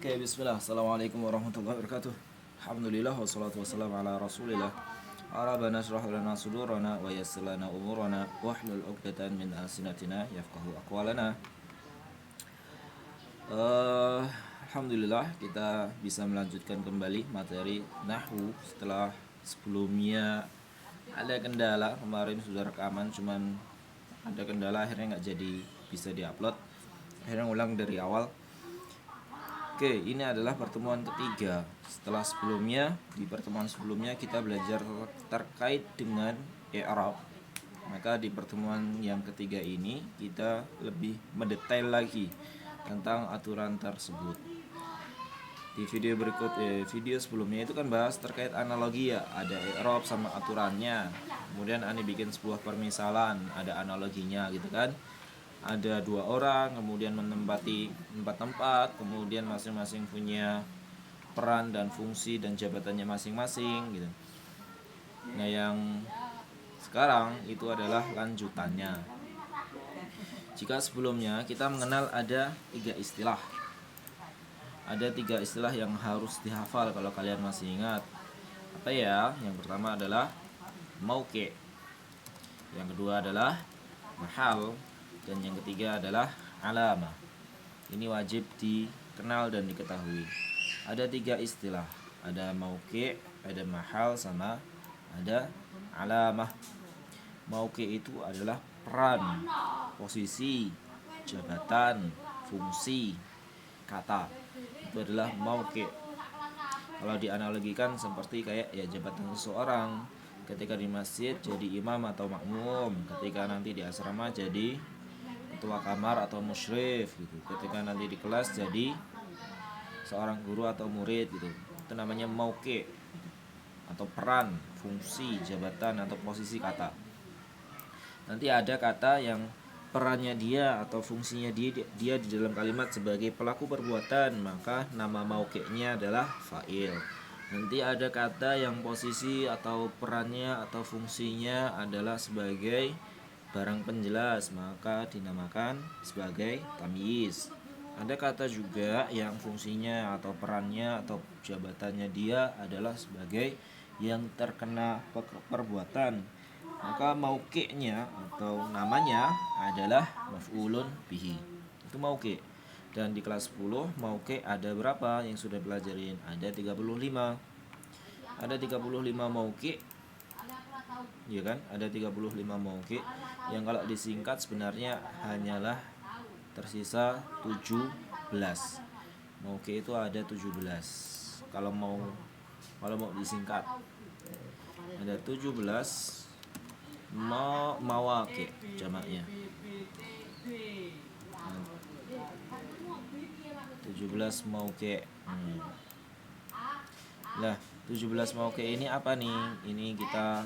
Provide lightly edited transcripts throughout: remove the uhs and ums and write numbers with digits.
Oke, bismillah. Assalamualaikum warahmatullahi wabarakatuh. Alhamdulillah wassalatu wassalamu ala Rasulillah. Rabbana shrah lana sudurana wa yassir lana umurana wahlul 'uqdatam min alsinatina yafqahu aqwalana. Alhamdulillah kita bisa melanjutkan kembali materi nahwu setelah sebelumnya ada kendala. Kemarin sudah rekaman cuman ada kendala akhirnya nggak jadi bisa diupload. Akhirnya ulang dari awal. Oke, ini adalah pertemuan ketiga. Setelah sebelumnya, di pertemuan sebelumnya kita belajar terkait dengan i'rab. Maka di pertemuan yang ketiga ini kita lebih mendetail lagi tentang aturan tersebut. Di video sebelumnya itu kan bahas terkait analogi ya, ada i'rab sama aturannya. Kemudian Ani bikin sebuah permisalan, ada analoginya gitu kan. Ada dua orang, kemudian menempati tempat, kemudian masing-masing punya peran dan fungsi dan jabatannya masing-masing gitu. Nah, yang sekarang itu adalah lanjutannya. Jika sebelumnya kita mengenal ada tiga istilah. Ada tiga istilah yang harus dihafal kalau kalian masih ingat. Apa ya? Yang pertama adalah mauqi'. Yang kedua adalah mahal. Dan yang ketiga adalah alamah. Ini wajib dikenal dan diketahui. Ada tiga istilah. Ada mauqi', ada mahal, sama ada alamah. Mauqi' itu adalah peran, posisi, jabatan, fungsi, kata. Itu adalah mauqi'. Kalau dianalogikan seperti kayak ya jabatan seseorang. Ketika di masjid jadi imam atau makmum. Ketika nanti di asrama jadi ketua kamar atau musyrif gitu. Ketika nanti di kelas jadi seorang guru atau murid gitu. Itu namanya mauqi' atau peran, fungsi, jabatan atau posisi kata. Nanti ada kata yang perannya dia atau fungsinya dia di dalam kalimat sebagai pelaku perbuatan, maka nama mauqi'nya adalah fa'il. Nanti ada kata yang posisi atau perannya atau fungsinya adalah sebagai barang penjelas, maka dinamakan sebagai tamyiz. Ada kata juga yang fungsinya atau perannya atau jabatannya dia adalah sebagai yang terkena perbuatan, maka mauqi'nya atau namanya adalah maf'ulun bihi. Itu mauqi'. Dan di kelas 10 mauqi' ada berapa yang sudah pelajarin? Ada 35. Ada 35 mauqi'. Ya kan? Ada 35 mauqi' yang kalau disingkat sebenarnya hanyalah tersisa 17. Mauqi' itu ada 17. Kalau mau disingkat ada 17 mawaqi' jamaknya. 17 mauqi'. Nah, 17 mauqi' ini apa nih? Ini kita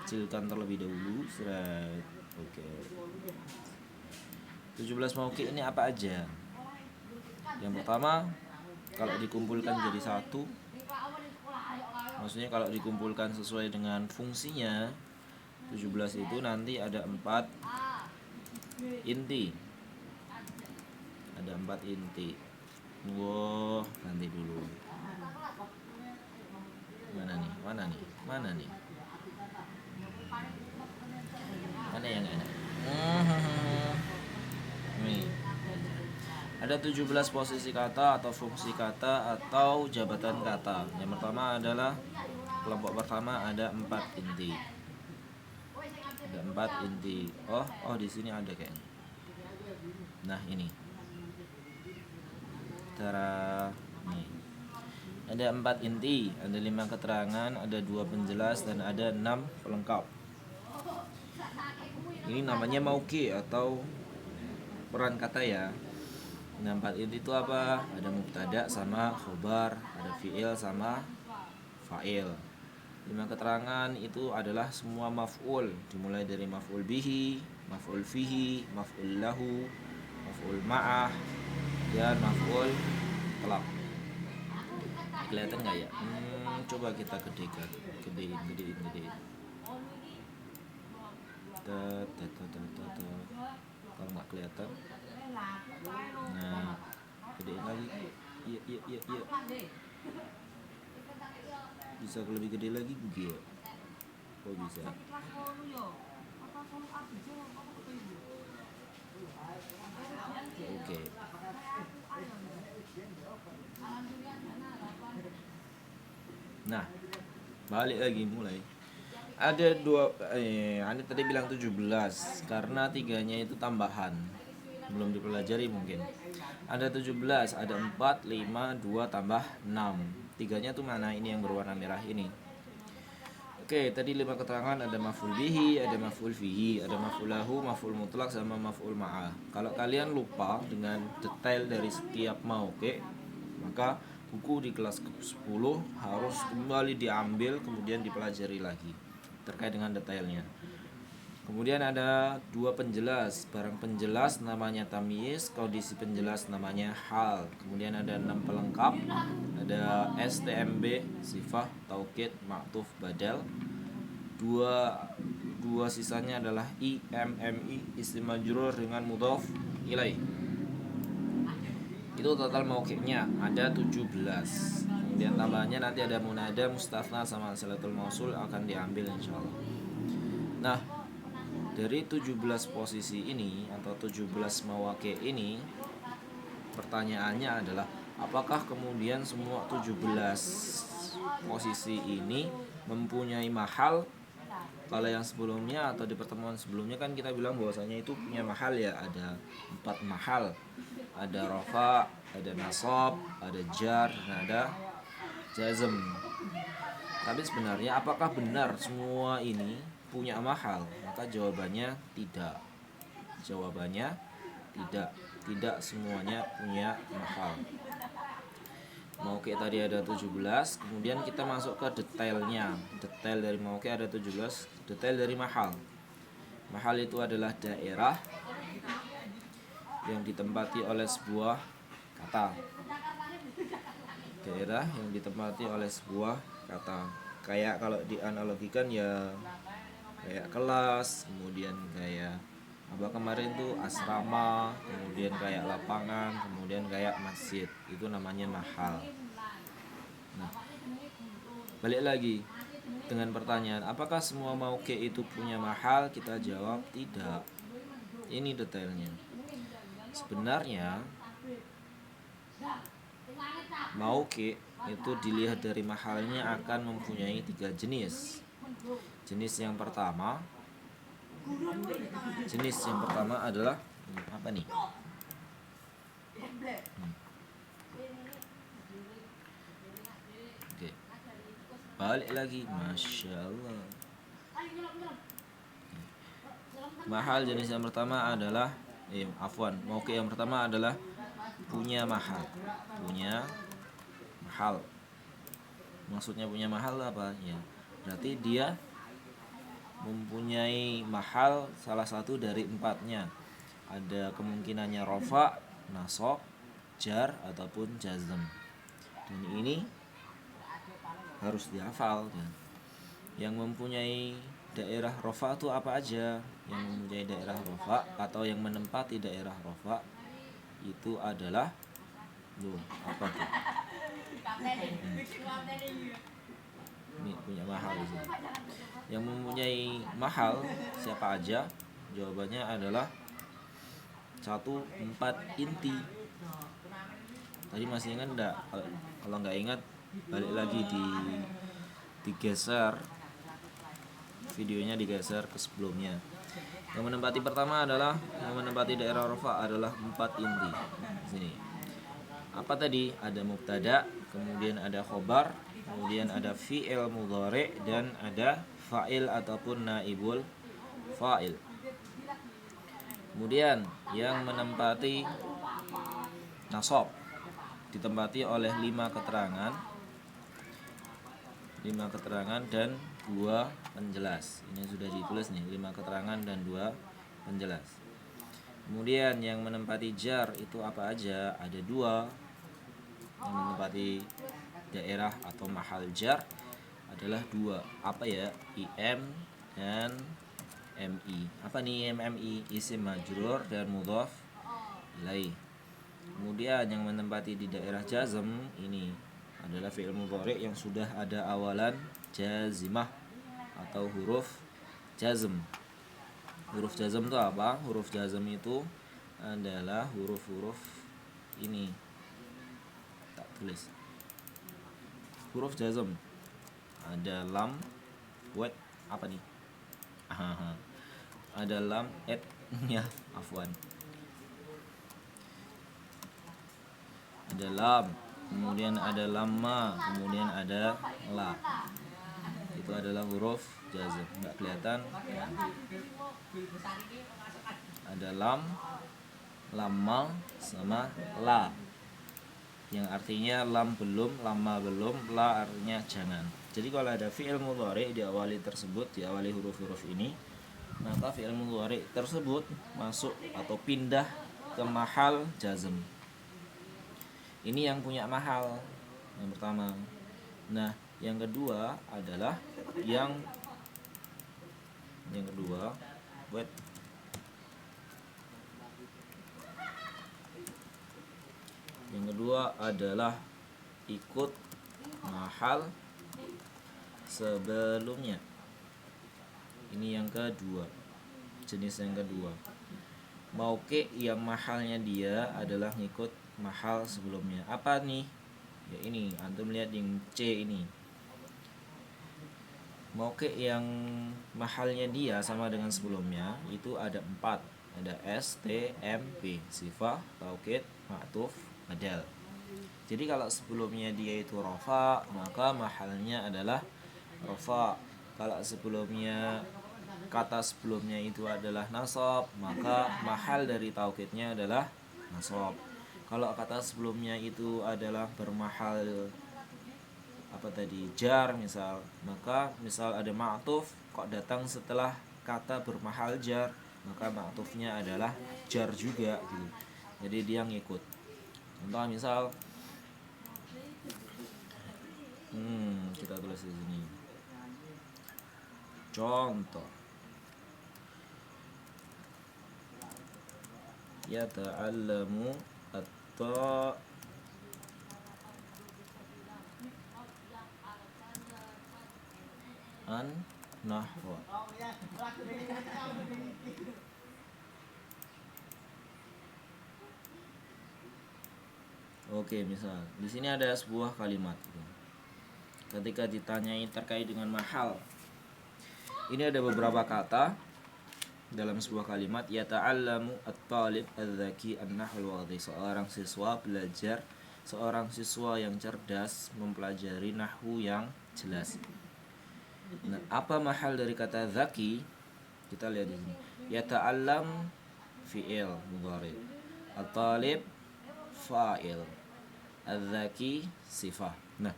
kecilkan terlebih dahulu. Oke. 17 mauqi' ini apa aja? Yang pertama, kalau dikumpulkan jadi satu, maksudnya kalau dikumpulkan sesuai dengan fungsinya, 17 itu nanti ada 4 inti. Ada 4 inti. Wah, ganti dulu. Mana nih? Mana yang enak? Nih. Ada 17 posisi kata atau fungsi kata atau jabatan kata. Yang pertama adalah kelompok pertama ada 4 inti. Ada 4 inti. Oh di sini ada kayaknya. Nah, ini. Cara nih. Ada 4 inti, ada 5 keterangan, ada 2 penjelas dan ada 6 pelengkap. Ini namanya mauqi' atau peran kata ya. Nah, 4 inti itu apa? Ada mubtada sama khobar, ada fi'il sama fa'il. 5 keterangan itu adalah semua maf'ul, dimulai dari maf'ul bihi, maf'ul fihi, maf'ul lahu, maf'ul ma'ah, dan maf'ul kelak. Kelihatan nggak ya? Coba kita gedein. Kalau nggak kelihatan. Nah, gedein lagi. Iya iya iya iya. Bisa lebih gede lagi Google. Oh bisa. Oke. Nah, balik lagi mulai. Ada Anda tadi bilang 17 karena tiganya itu tambahan. Belum dipelajari mungkin. Ada 17, ada 4, 5, 2 tambah 6. Tiganya tuh mana? Ini yang berwarna merah ini. Oke, tadi 5 keterangan, ada maf'ul bihi, ada maf'ul fihi, ada maf'ul lahu, maf'ul mutlak sama maf'ul ma'ah. Kalau kalian lupa dengan detail dari setiap mauke, maka buku di kelas ke-10 harus kembali diambil kemudian dipelajari lagi terkait dengan detailnya. Kemudian ada 2 penjelas. Barang penjelas namanya tamyiz, kondisi penjelas namanya hal. Kemudian ada 6 pelengkap. Ada STMB, sifah, taukid, ma'tuf, badal. Dua sisanya adalah IMMI, isim majrur dengan mudhaf ilaih. Itu total mauqifnya ada 17. Kemudian tambahannya nanti ada munada, mustathna sama silatul mausul akan diambil insyaallah. Nah, dari 17 posisi ini atau 17 mawaqi ini, pertanyaannya adalah apakah kemudian semua 17 posisi ini mempunyai mahal? Kalau yang sebelumnya atau di pertemuan sebelumnya kan kita bilang bahwasanya itu punya mahal ya, ada 4 mahal. Ada rafa, ada nasab, ada jar, dan ada jazm. Tapi sebenarnya apakah benar semua ini punya mahal? Maka jawabannya tidak. Jawabannya tidak. Tidak semuanya punya mahal. Mauqi tadi ada 17, kemudian kita masuk ke detailnya. Detail dari mauqi ada 17, detail dari mahal. Mahal itu adalah daerah yang ditempati oleh sebuah kata. Daerah yang ditempati oleh sebuah kata. Kayak kalau dianalogikan ya kayak kelas, kemudian kayak apa kemarin tuh asrama, kemudian kayak lapangan, kemudian kayak masjid. Itu namanya mahal. Nah, balik lagi dengan pertanyaan, apakah semua mauqi itu punya mahal? Kita jawab tidak. Ini detailnya. Sebenarnya mauqi itu dilihat dari mahalnya akan mempunyai 3 jenis. Jenis yang pertama adalah apa nih? Oke. Balik lagi, masya Allah. Mahal jenis yang pertama adalah mauqi yang pertama adalah punya mahal. Punya mahal. Maksudnya punya mahal apa? Ya, berarti dia mempunyai mahal salah satu dari 4-nya. Ada kemungkinannya rafa, nasab, jar ataupun jazm. Dan ini harus dihafal ya. Yang mempunyai daerah rafa itu apa aja? Yang mempunyai daerah rafa atau yang menempati daerah rafa itu adalah apa tuh? Ini punya mahal di sini. Yang mempunyai mahal siapa aja? Jawabannya adalah 1, 4 inti. Tadi masih ingat enggak? Kalau enggak ingat, balik lagi digeser videonya, digeser ke sebelumnya. Yang menempati pertama adalah yang menempati daerah rafa adalah 4 inti. Di sini. Apa tadi? Ada mubtada, kemudian ada khobar, kemudian ada fi'il mudhari dan ada fa'il ataupun naibul fa'il. Kemudian yang menempati nasab ditempati oleh 5 keterangan. 5 keterangan dan 2 penjelas. Ini sudah ditulis nih, 5 keterangan dan 2 penjelas. Kemudian yang menempati jar itu apa aja? Ada 2. Yang menempati daerah atau mahal jar adalah 2. Apa ya? IM dan MI. Apa nih IM MI? Isim majrur dan mudhaf ilaih. Kemudian yang menempati di daerah jazm ini adalah fi'il mudhari' yang sudah ada awalan jazimah atau huruf jazm. Huruf jazm itu apa? Huruf jazm itu adalah huruf-huruf ini. Tak tulis. Huruf jazm ada lam, wet, apa nih? Ada lam, et, ya, afwan. Ada lam, kemudian ada lamma, kemudian ada la. Itu adalah huruf jazm. Enggak kelihatan. Ada lam, lamma, sama la. Yang artinya lam belum, lamma belum, la artinya jangan. Jadi kalau ada fi'il mudhari diawali huruf-huruf ini, maka fi'il mudhari tersebut masuk atau pindah ke mahal jazm. Ini yang punya mahal yang pertama. Nah, yang kedua adalah yang kedua buat yang kedua adalah ikut mahal sebelumnya. Ini yang kedua, jenis yang kedua. Mauqi yang mahalnya dia adalah ngikut mahal sebelumnya. Apa nih? Ya ini, antum lihat yang C ini. Mauqi yang mahalnya dia sama dengan sebelumnya itu ada 4. Ada S, T, M, P. Sifah, taukid, ma'tuf, badal. Jadi kalau sebelumnya dia itu rafa, maka mahalnya adalah rafa. Kalau sebelumnya kata sebelumnya itu adalah nasab, maka mahal dari taukidnya adalah nasab. Kalau kata sebelumnya itu adalah bermahal apa tadi, jar misal, maka misal ada ma'tuf kok datang setelah kata bermahal jar, maka ma'tufnya adalah jar juga gitu. Jadi dia ngikut. Contoh misal kita tulis di sini. Contoh yata'allamu an nahwa. Oke, misal di sini ada sebuah kalimat. Ketika ditanyai terkait dengan mahal, ini ada beberapa kata dalam sebuah kalimat. Yata'allamu at-talib al-dzaki an-nahwal wadhi. Seorang siswa belajar, seorang siswa yang cerdas mempelajari nahwu yang jelas. Nah, apa mahal dari kata zaki? Kita lihat di sini. Yata'allam fi'il mudhari, at-talib fa'il, al-zaki sifah. Nah,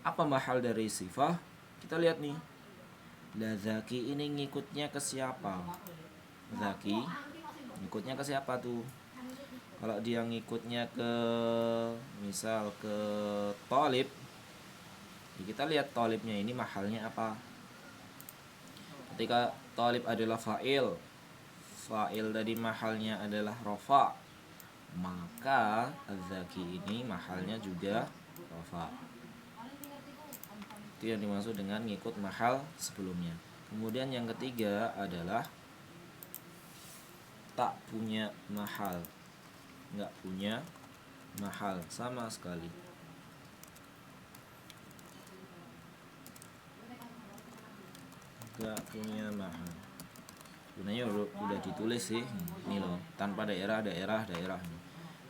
apa mahal dari sifah? Kita lihat nih. Lah zaki ini ngikutnya ke siapa? Zaki ngikutnya ke siapa tuh? Kalau dia ngikutnya ke misal ke talib, kita lihat talibnya ini mahalnya apa. Ketika talib adalah fa'il, fa'il tadi mahalnya adalah rafa, maka az-zaki ini mahalnya juga rafa. Itu yang dimaksud dengan ngikut mahal sebelumnya. Kemudian yang ketiga adalah tak punya mahal, nggak punya mahal sama sekali. Gak punya mahal. Sebenarnya udah ditulis sih, ini loh, tanpa daerah.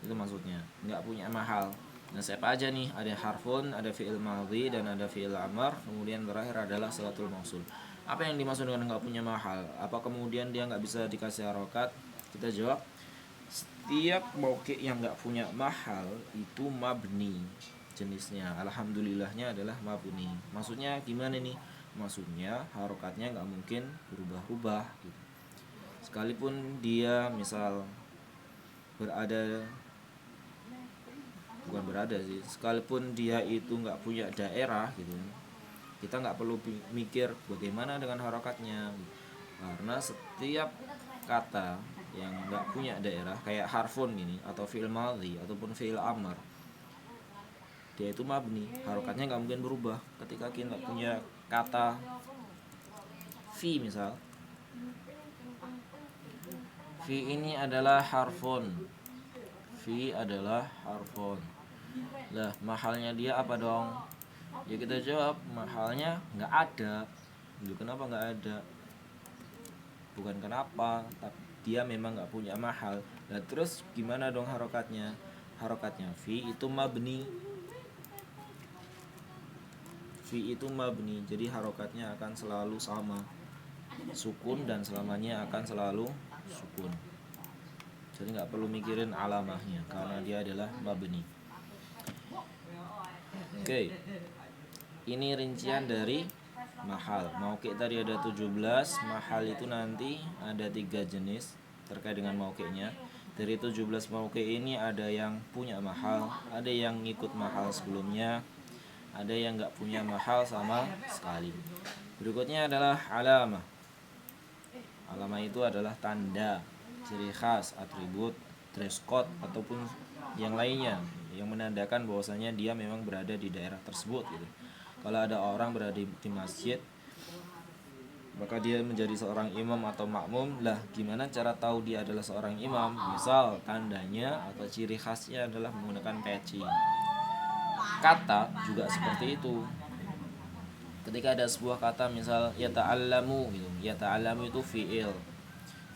Itu maksudnya, nggak punya mahal. Nah, siapa aja nih? Ada harfun, ada fi'il madhi, dan ada fi'il amr. Kemudian terakhir adalah silatul mausul. Apa yang dimaksud dengan nggak punya mahal? Apa kemudian dia nggak bisa dikasih harokat? Kita jawab, setiap mauqi yang nggak punya mahal itu mabni jenisnya. Alhamdulillahnya adalah mabni. Maksudnya gimana nih? Maksudnya harokatnya nggak mungkin berubah-ubah gitu. Sekalipun dia misal sekalipun dia itu nggak punya daerah gitu, kita nggak perlu mikir bagaimana dengan harokatnya. Karena setiap kata yang nggak punya daerah kayak harfun gini atau fi'il madhi ataupun fi'il amr, dia itu mabni, harokatnya nggak mungkin berubah. Ketika kita punya kata fi, misal fi ini adalah harfun, fi adalah harfun, lah mahalnya dia apa dong? Ya kita jawab mahalnya nggak ada. Kenapa nggak ada? Bukan kenapa, tapi dia memang nggak punya mahal. Nah terus gimana dong harokatnya? Harokatnya fi itu mabni, fi itu mabni, jadi harokatnya akan selalu sama, sukun, dan selamanya akan selalu sukun. Jadi nggak perlu mikirin alamahnya karena dia adalah mabni. Oke, ini rincian dari mahal. Mauqi tadi ada 17, mahal itu nanti ada 3 jenis terkait dengan mauqinya. Dari 17 mauqi ini ada yang punya mahal, ada yang ngikut mahal sebelumnya, ada yang nggak punya mahal sama sekali. Berikutnya adalah alamah. Alamah itu adalah tanda, ciri khas, atribut, dress code ataupun yang lainnya yang menandakan bahwasanya dia memang berada di daerah tersebut gitu. Kalau ada orang berada di masjid, maka dia menjadi seorang imam atau makmum. Lah gimana cara tahu dia adalah seorang imam? Misal tandanya atau ciri khasnya adalah menggunakan peci. Kata juga seperti itu. Ketika ada sebuah kata misal yata'allamu gitu. Yata'allamu itu fi'il.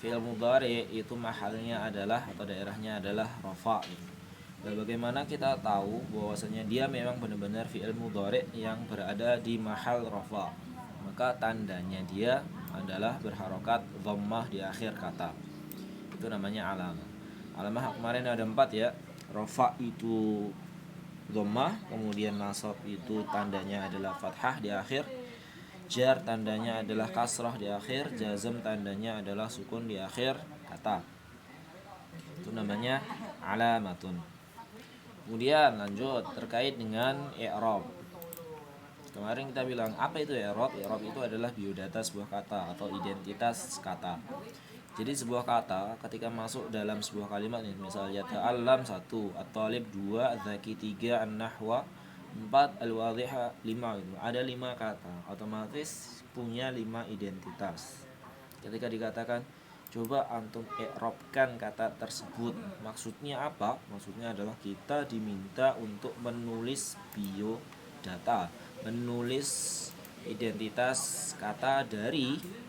Fi'il mudhari itu mahalnya adalah atau daerahnya adalah rafa gitu. Dan bagaimana kita tahu bahwasanya dia memang benar-benar fi'il mudhari yang berada di mahal rafa? Maka tandanya dia adalah berharokat dhammah di akhir kata. Itu namanya alamah. Alamah kemarin ada 4 ya. Rafa itu dhammah, kemudian nasab itu tandanya adalah fathah di akhir, jar tandanya adalah kasrah di akhir, jazm tandanya adalah sukun di akhir kata. Itu namanya alamatun. Kemudian lanjut terkait dengan i'rab. Kemarin kita bilang apa itu i'rab? I'rab itu adalah biodata sebuah kata atau identitas kata. Jadi sebuah kata ketika masuk dalam sebuah kalimat nih, misalnya ta'allam 1, at-talib 2, az-zaki 3, an-nahwa 4, al-wadhiha 5 gitu. Ada 5 kata, otomatis punya 5 identitas. Ketika dikatakan coba antum i'rabkan kata tersebut, maksudnya apa? Maksudnya adalah kita diminta untuk menulis biodata, menulis identitas kata dari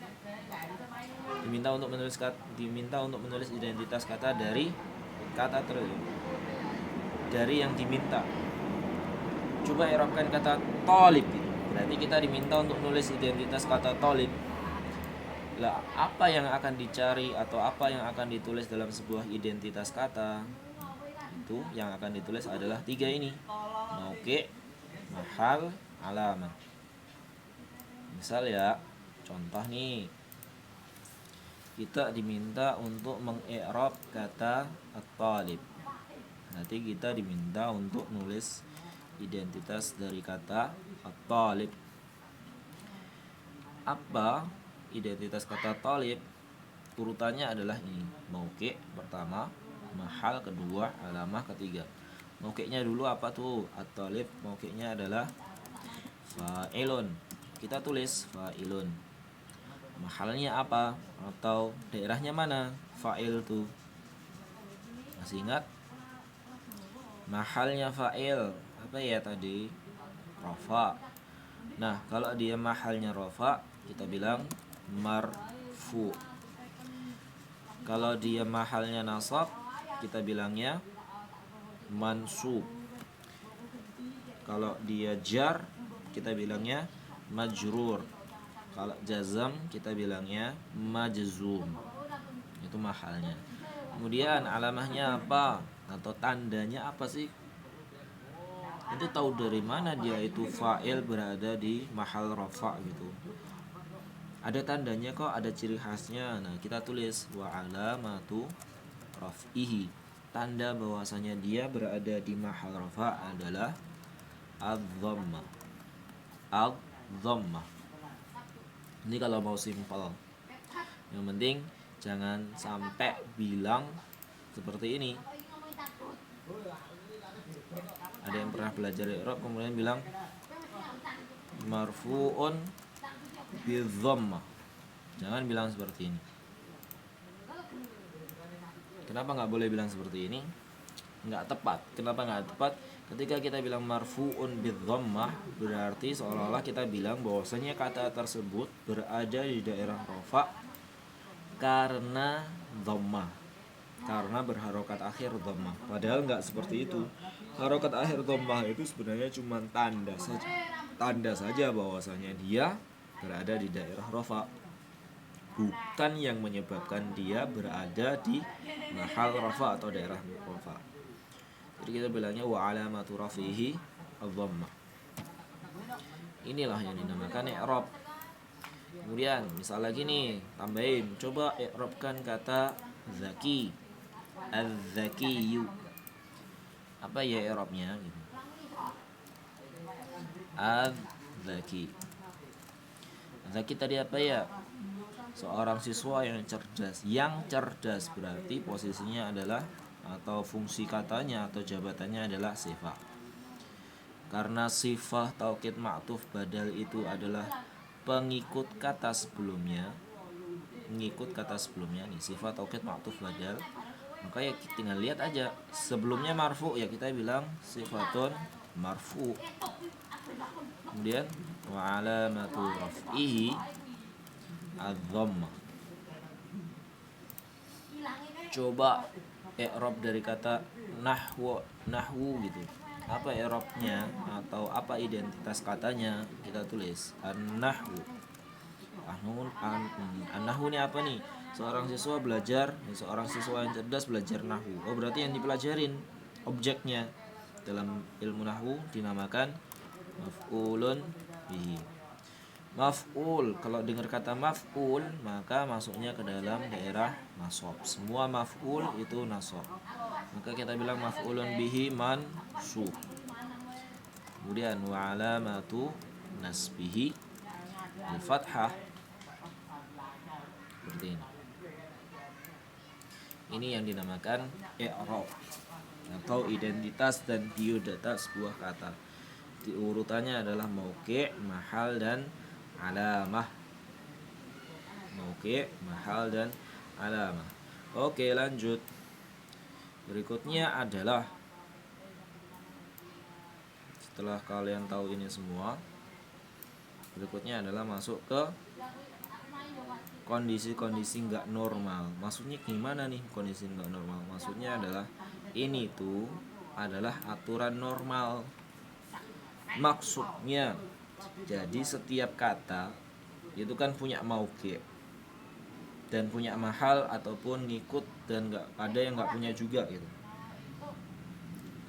diminta untuk menulis identitas kata dari kata tersebut, dari yang diminta. Coba i'rabkan kata talib, berarti kita diminta untuk nulis identitas kata talib. Lah, apa yang akan dicari atau apa yang akan ditulis dalam sebuah identitas kata? Itu yang akan ditulis adalah 3 ini. Mauqi, mahal, alamah. Misal ya, contoh nih. Kita diminta untuk mengi'rab kata at-talib. Nanti kita diminta untuk nulis identitas dari kata at-talib. Apa identitas kata talib? Urutannya adalah ini: mauqi pertama, mahal kedua, alamah ketiga. Mauqinya dulu apa tuh? At-talib mauqinya adalah fa'ilun. Kita tulis fa'ilun. Mahalnya apa? Atau daerahnya mana? Fa'il tuh. Masih ingat? Mahalnya fa'il apa ya tadi? Rafa. Nah, kalau dia mahalnya rafa, kita bilang marfu. Kalau dia mahalnya nasab, kita bilangnya mansub. Kalau dia jar, kita bilangnya majrur. Kalau jazam, kita bilangnya majzum. Itu mahalnya. Kemudian alamahnya apa? Atau tandanya apa sih? Itu tahu dari mana dia itu fa'il berada di mahal rafa gitu. Ada tandanya kok, ada ciri khasnya. Nah, kita tulis wa alamatu raf'ihi. Tanda bahwasanya dia berada di mahal rafa adalah adz-dhammah. Adz-dhammah. Ini kalau mau simpel. Yang penting jangan sampai bilang seperti ini. Ada yang pernah belajar i'rab kemudian bilang marfu'un bidhammah. Jangan bilang seperti ini. Kenapa nggak boleh bilang seperti ini? Nggak tepat. Kenapa nggak tepat? Ketika kita bilang marfu'un bidhammah, berarti seolah-olah kita bilang bahwasanya kata tersebut berada di daerah rafa karena dhammah, karena berharokat akhir dhammah. Padahal nggak seperti itu. Harokat akhir dhammah itu sebenarnya cuma tanda saja bahwasanya dia berada di daerah rafa, bukan yang menyebabkan dia berada di mahal rafa atau daerah rafa. Jadi kita bilangnya wa alamatu rafihi adh-dhammah. Inilah yang dinamakan i'rab. Kemudian misal lagi nih, tambahin, coba i'rabkan kata zaki. Az-zakiyu. Apa ya i'rabnya gitu? Az-zaki. Zaki tadi apa ya? Seorang siswa yang cerdas. Yang cerdas berarti posisinya adalah atau fungsi katanya atau jabatannya adalah sifat. Karena sifat taukid ma'tuf badal itu adalah pengikut kata sebelumnya, mengikut kata sebelumnya nih, sifat taukid ma'tuf badal. Maka ya tinggal lihat aja sebelumnya marfu, ya kita bilang sifatun marfu. Kemudian wa alamatu raf'ihi adh-dhammah. Coba i'rab dari kata nahwu gitu. Apa i'rabnya atau apa identitas katanya? Kita tulis an-nahwu. An-nahwu ini apa nih? Seorang siswa yang cerdas belajar nahwu. Oh, berarti yang dipelajarin objeknya. Dalam ilmu nahwu dinamakan maf'ulun bihi. Maf'ul, kalau dengar kata maf'ul maka masuknya ke dalam daerah nasab. Semua maf'ul itu nasab. Maka kita bilang maf'ulun bihi mansub. Kemudian wa alamatu nasbihi al-fathah. Seperti ini. Ini yang dinamakan i'rab atau identitas dan biodata sebuah kata. Urutannya adalah mauqi', mahal dan alamah. Mauqi', mahal dan alamah. Oke, lanjut. Berikutnya adalah setelah kalian tahu ini semua, berikutnya adalah masuk ke kondisi-kondisi nggak normal. Maksudnya gimana nih kondisi nggak normal? Maksudnya adalah ini tuh adalah aturan normal. Maksudnya jadi setiap kata itu kan punya mauqi' dan punya mahal ataupun ngikut, dan nggak ada yang nggak punya juga gitu.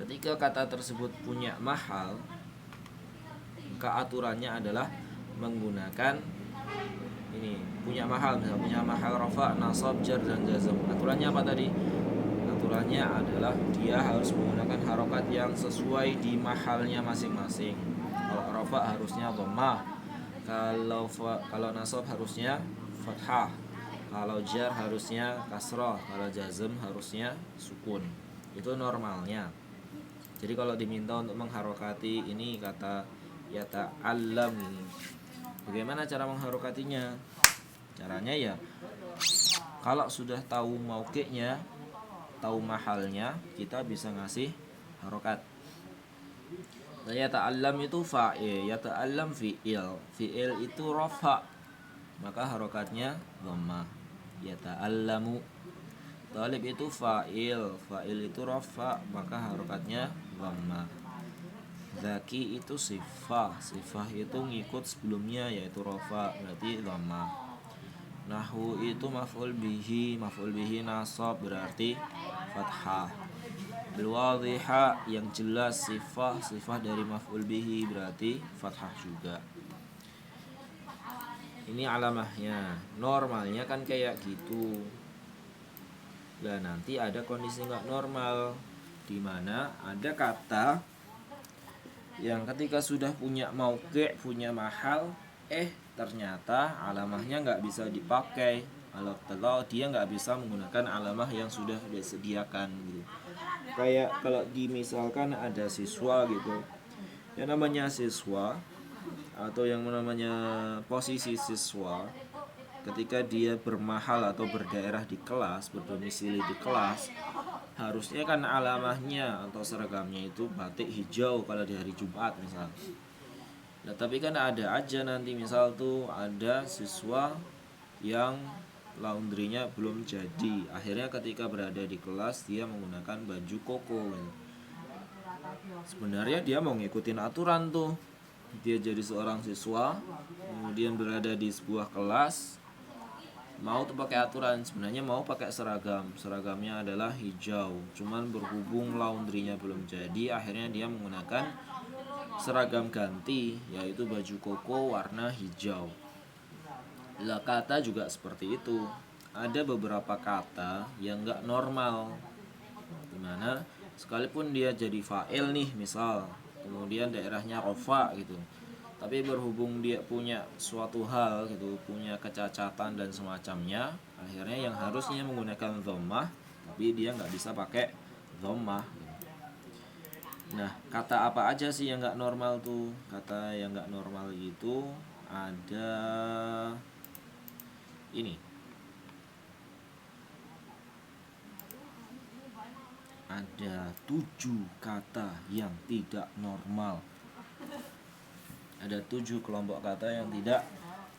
Ketika kata tersebut punya mahal, maka aturannya adalah menggunakan ini, punya mahal, misalnya punya mahal rafa, nasab, jar dan jazm. Aturannya apa tadi? Aturannya adalah dia harus menggunakan harokat yang sesuai di mahalnya masing-masing. Kalau rafa harusnya dhammah, kalau nasab harusnya fathah, kalau jar harusnya kasrah, kalau jazm harusnya sukun. Itu normalnya. Jadi kalau diminta untuk mengharokati ini kata yata'allam, bagaimana cara mengharokatinya? Caranya ya kalau sudah tahu mauqi'-nya, tahu mahalnya, kita bisa ngasih harokat. Yata'allam itu fa'il, yata'allam fi'il. Fi'il itu rafa, maka harokatnya dhammah. Yata'allamu. Talib itu fa'il, fa'il itu rafa, maka harokatnya dhammah. Zaki itu sifah, sifah itu ngikut sebelumnya yaitu rafa, berarti dhammah. Nahwu itu maf'ul bihi nasab, berarti fathah. Al-wadhiha yang jelas sifah dari maf'ul bihi, berarti fathah juga. Ini alamahnya. Normalnya kan kayak gitu. Dan nanti ada kondisi nggak normal, di mana ada kata yang ketika sudah punya mauqi', punya mahal, ternyata alamahnya nggak bisa dipakai Kalau dia nggak bisa menggunakan alamah yang sudah disediakan gitu. Kayak kalau misalkan ada siswa gitu, yang namanya siswa atau yang namanya posisi siswa, ketika dia bermahal atau berdaerah di kelas, berdomisili di kelas, harusnya kan alamahnya atau seragamnya itu batik hijau kalau di hari Jumat misal. Nah, tapi kan ada aja nanti misal tuh ada siswa yang laundrynya belum jadi. Akhirnya ketika berada di kelas dia menggunakan baju koko gitu. Sebenarnya dia mau ngikutin aturan tuh. Dia jadi seorang siswa, kemudian berada di sebuah kelas, mau tuh pakai aturan, sebenarnya mau pakai seragam. Seragamnya adalah hijau. Cuman berhubung laundrynya belum jadi, akhirnya dia menggunakan seragam ganti, yaitu baju koko warna hijau. Lah kata juga seperti itu. Ada beberapa kata yang gak normal, dimana sekalipun dia jadi fa'il nih misal, kemudian daerahnya rofa gitu, tapi berhubung dia punya suatu hal gitu, punya kecacatan dan semacamnya, akhirnya yang harusnya menggunakan dhammah tapi dia nggak bisa pakai dhammah gitu. Nah, kata apa aja sih yang nggak normal tuh? Kata yang nggak normal itu ada ini, ada 7 kata yang tidak normal. Ada 7 kelompok kata yang tidak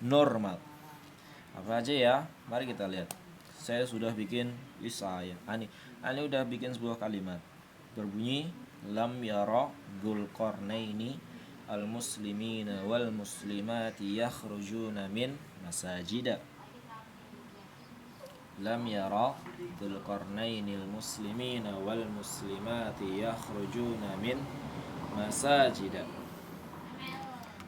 normal. Apa aja ya? Mari kita lihat. Saya sudah bikin saya. Ani udah bikin sebuah kalimat berbunyi lam yara dzulqarnaini al muslimina wal muslimati yakhrujuna min masajida. Lam yara dzulqarnaini al muslimina wal muslimati yakhrujuna min masajida.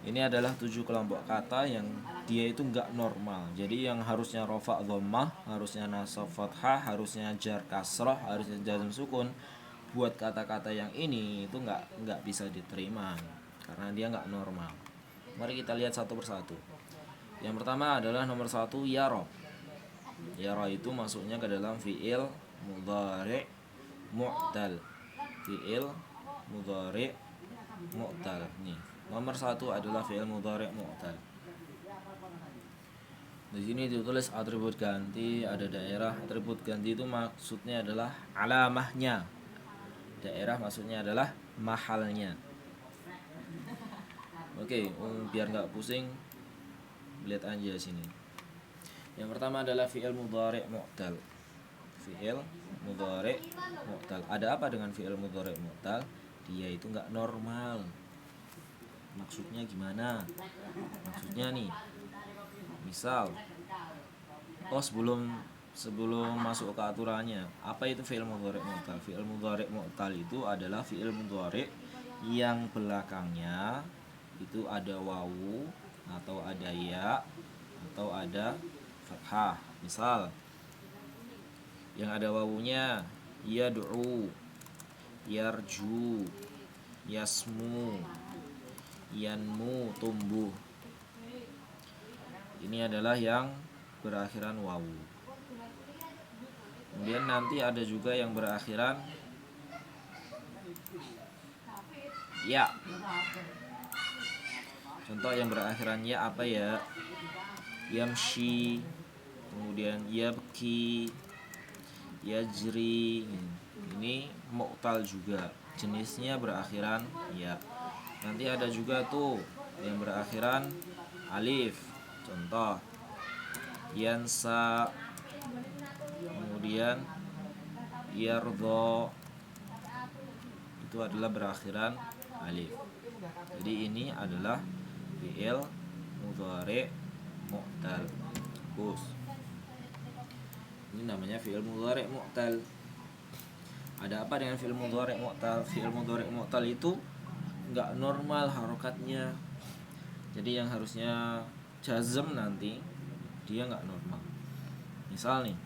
Ini adalah 7 kelompok kata yang dia itu nggak normal. Jadi yang harusnya rofa dhammah, harusnya nasab fathah, harusnya jar kasrah, harusnya jazm sukun, buat kata-kata yang ini itu nggak bisa diterima karena dia nggak normal. Mari kita lihat satu persatu. Yang pertama adalah nomor 1 yara. Yara itu masuknya ke dalam fiil mudhari' mu'tal. Fiil mudhari' mu'tal. Nih. Nomor 1 adalah fi'il mudhari' mu'tal. Di sini ditulis atribut ganti, ada daerah. Atribut ganti itu maksudnya adalah alamahnya. Daerah maksudnya adalah mahalnya. Oke, biar nggak pusing, lihat aja sini. Yang pertama adalah fi'il mudhari' mu'tal. Fi'il mudhari' mu'tal. Ada apa dengan fi'il mudhari' mu'tal? Dia itu nggak normal. Maksudnya gimana? Maksudnya nih, misal, sebelum masuk ke aturannya, apa itu fi'il mudhari' mu'tal? Fi'il mudhari' mu'tal itu adalah fi'il mudhari' yang belakangnya itu ada wawu atau ada ya atau ada fathah. Misal, yang ada wawunya yad'u, yarju, yasmu, yanmu, tumbuh. Ini adalah yang berakhiran wawu. Kemudian nanti ada juga yang berakhiran ya. Contoh yang berakhiran ya apa ya? Yamshi, kemudian yabki, yajri. Ini mu'tal juga, jenisnya berakhiran ya. Nanti ada juga tuh yang berakhiran alif. Contoh yansa, kemudian yardho, itu adalah berakhiran alif. Jadi ini adalah fi'il mudhari' mu'tal. Ini namanya fi'il mudhari' mu'tal. Ada apa dengan fi'il mudhari' mu'tal? Fi'il mudhari' mu'tal itu nggak normal harokatnya. Jadi yang harusnya jazm nanti dia nggak normal. Misal nih,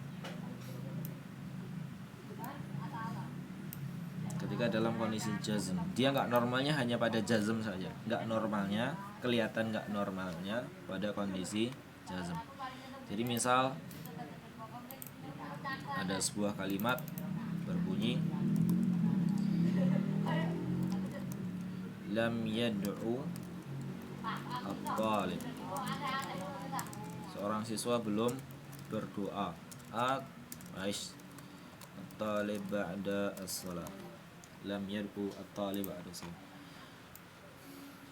ketika dalam kondisi jazm, dia nggak normalnya hanya pada jazm saja. Nggak normalnya, kelihatan nggak normalnya pada kondisi jazm. Jadi misal ada sebuah kalimat berbunyi lam yad'u at-talib. Seorang siswa belum berdoa. At-talib ba'da as-salat. Lam yad'u at-talib ba'da as-salat.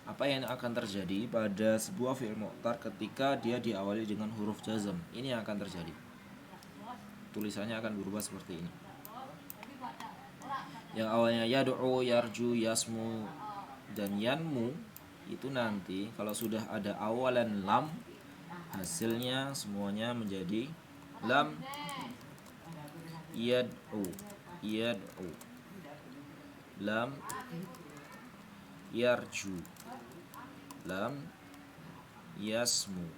Apa yang akan terjadi pada sebuah fi'il mu'tar ketika dia diawali dengan huruf jazm? Ini yang akan terjadi. Tulisannya akan berubah seperti ini. Yang awalnya yad'u, yarju, yasmu, dan yanmu, itu nanti kalau sudah ada awalan lam, hasilnya semuanya menjadi lam yad'u, yad'u, lam yarju, lam yasmu.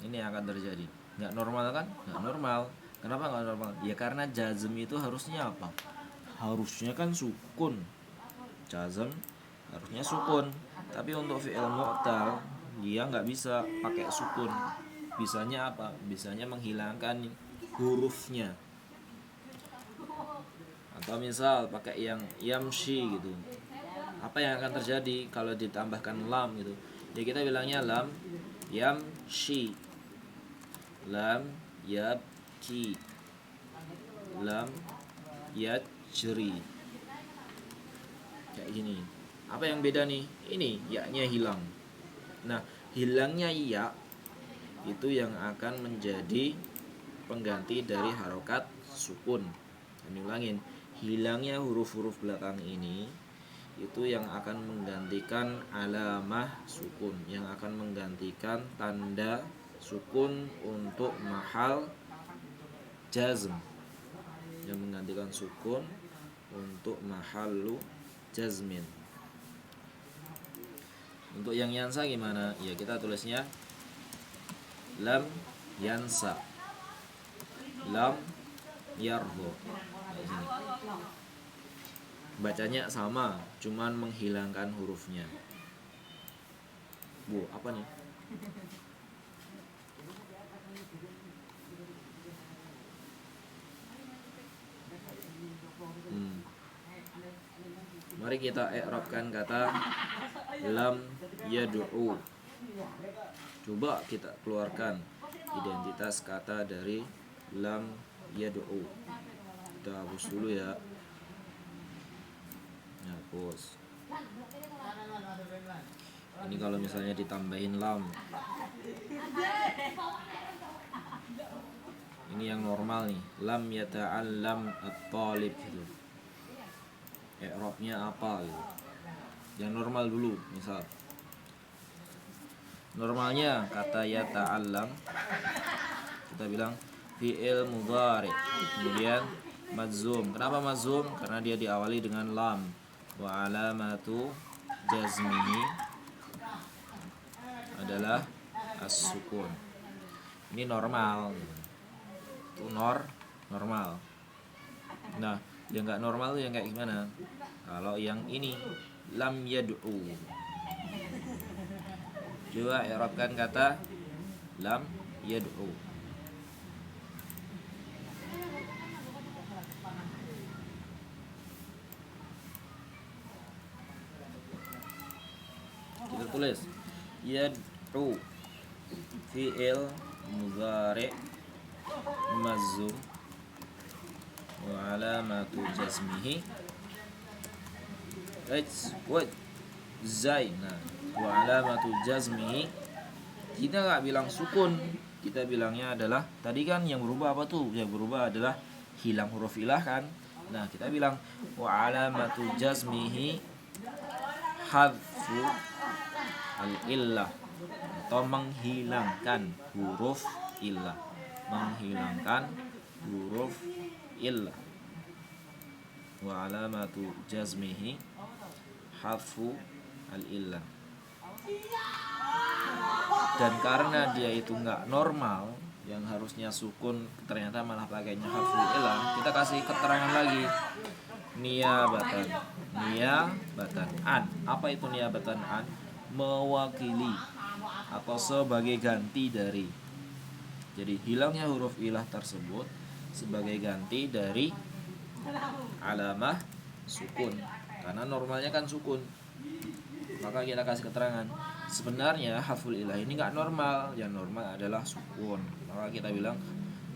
Ini yang akan terjadi. Nggak normal kan? Nggak normal. Kenapa nggak normal? Ya karena jazm itu harusnya apa? Harusnya kan sukun. Jazm harusnya sukun. Tapi untuk fi'il mu'tal dia nggak bisa pakai sukun. Bisanya apa? Bisanya menghilangkan hurufnya. Atau misal pakai yang yamshi gitu. Apa yang akan terjadi kalau ditambahkan lam gitu? Ya kita bilangnya lam yamshi, lam yabki, lam yajri. Kayak gini. Apa yang beda nih? Ini ya-nya hilang. Nah, hilangnya ya itu yang akan menjadi pengganti dari harokat sukun. Kami ulangin, hilangnya huruf-huruf belakang ini itu yang akan menggantikan alamah sukun, yang akan menggantikan tanda sukun untuk mahal jazm, yang menggantikan sukun untuk mahallu jazmin. Untuk yang yansa gimana? Ya kita tulisnya lam yansa, lam yardo. Bacanya sama, cuman menghilangkan hurufnya. Bu, apa nih? Mari kita i'rabkan kata lam yad'u. Coba kita keluarkan identitas kata dari lam yad'u. Kita hapus dulu ya. Hapus. Ini kalau misalnya ditambahin lam, ini yang normal nih. Lam yata'allam at-talib gitu. I'rabnya apa gitu. Yang normal dulu, misal normalnya kata yata'allam kita bilang fi'il mudhari, kemudian madzum. Kenapa madzum? Karena dia diawali dengan lam. Wa alamatu jazmihi adalah as-sukun. Ini normal. Itu normal. Nah, yang enggak normal itu yang kayak gimana? Kalau yang ini lam yad'u. Coba i'rabkan kata lam yad'u. Kita tulis yad'u fi'il mudhari' madzum wa alamatu jazmihi zaina wa alamatu jazmihi. Kita nggak bilang sukun, kita bilangnya adalah tadi kan yang berubah apa tuh? Yang berubah adalah hilang huruf ilah kan. Nah, kita bilang wa alamatu jazmihi hadfu al-illah, atau menghilangkan huruf illah, menghilangkan huruf illah. Wa alamatu jazmihi hadfu al-illah. Dan karena dia itu nggak normal, yang harusnya sukun ternyata malah pakainya hadful illah, kita kasih keterangan lagi. Niyabatan an. Apa itu niyabatan an? Mewakili atau sebagai ganti dari. Jadi hilangnya huruf ilah tersebut sebagai ganti dari alamah sukun, karena normalnya kan sukun. Maka kita kasih keterangan, sebenarnya harful ilah ini nggak normal, yang normal adalah sukun. Maka kita bilang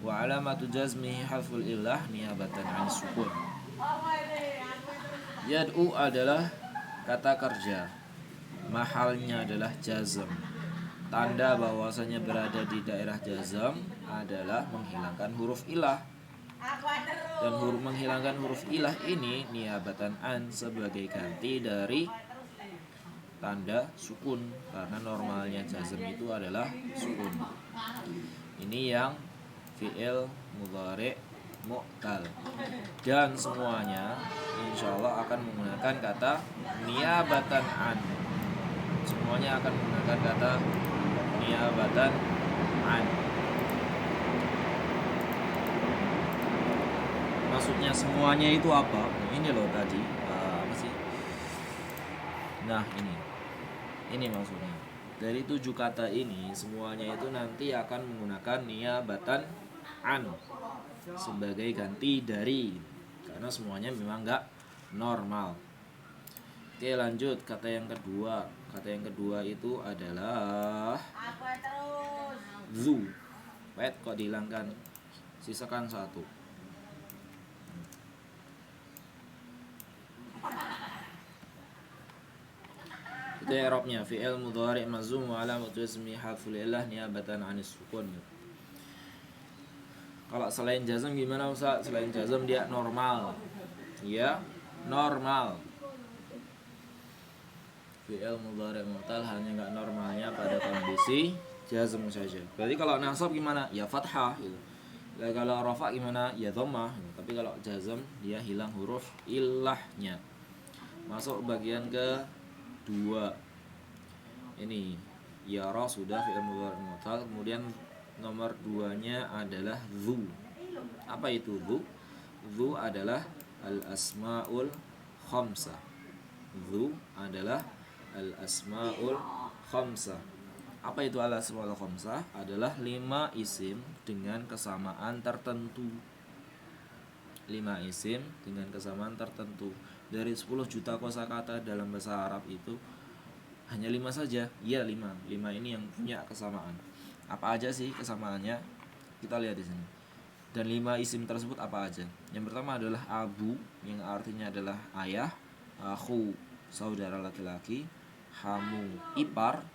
wa alamatu jazmihi harful ilah niyabatan an sukun. Yad'u adalah kata kerja, mahalnya adalah jazm. Tanda bahwasanya berada di daerah jazm adalah menghilangkan huruf ilah. Dan menghilangkan huruf ilah ini niyabatan an sebagai ganti dari tanda sukun, karena normalnya jazm itu adalah sukun. Ini yang fi'il mudhari' mu'tal. Dan semuanya insyaallah akan menggunakan kata niyabatan an. Semuanya akan menggunakan kata niyabatan an. Maksudnya semuanya itu apa? Ini loh tadi apa sih? Nah ini maksudnya. Dari 7 kata ini semuanya itu nanti akan menggunakan niyabatan an sebagai ganti dari, karena semuanya memang nggak normal. Oke, lanjut kata yang kedua. Kata yang kedua itu adalah zu. Wait, kok dihilangkan? Sisakan satu. Itu i'rabnya fi'il mudhari' mazmum wa alamatu jazmi harful ilah niyabatan 'anis sukun. Kalau selain jazm gimana Ustaz? Selain jazm dia normal. Ya, normal. Fi'il mudhari' mu'tal hanya enggak normalnya pada kondisi jazm saja. Berarti kalau nasab gimana? Ya fathah gitu. Kalau rafa gimana? Ya dhammah. Tapi kalau jazm dia hilang huruf ilahnya. Masuk bagian kedua. Ini yara sudah fi'il mudhari' mu'tal, kemudian nomor 2-nya adalah dzu. Apa itu dzu? Dzu adalah al-asmaul khamsah. Dzu adalah al-asmaul khamsah. Apa itu al-asmaul khamsah? Adalah 5 isim dengan kesamaan tertentu. 5 isim dengan kesamaan tertentu. Dari 10 juta kosakata dalam bahasa Arab itu hanya 5 saja. Iya, 5. 5 ini yang punya kesamaan. Apa aja sih kesamaannya? Kita lihat di sini. Dan 5 isim tersebut apa aja? Yang pertama adalah abu, yang artinya adalah ayah, akhu, saudara laki-laki, hamu, ipar,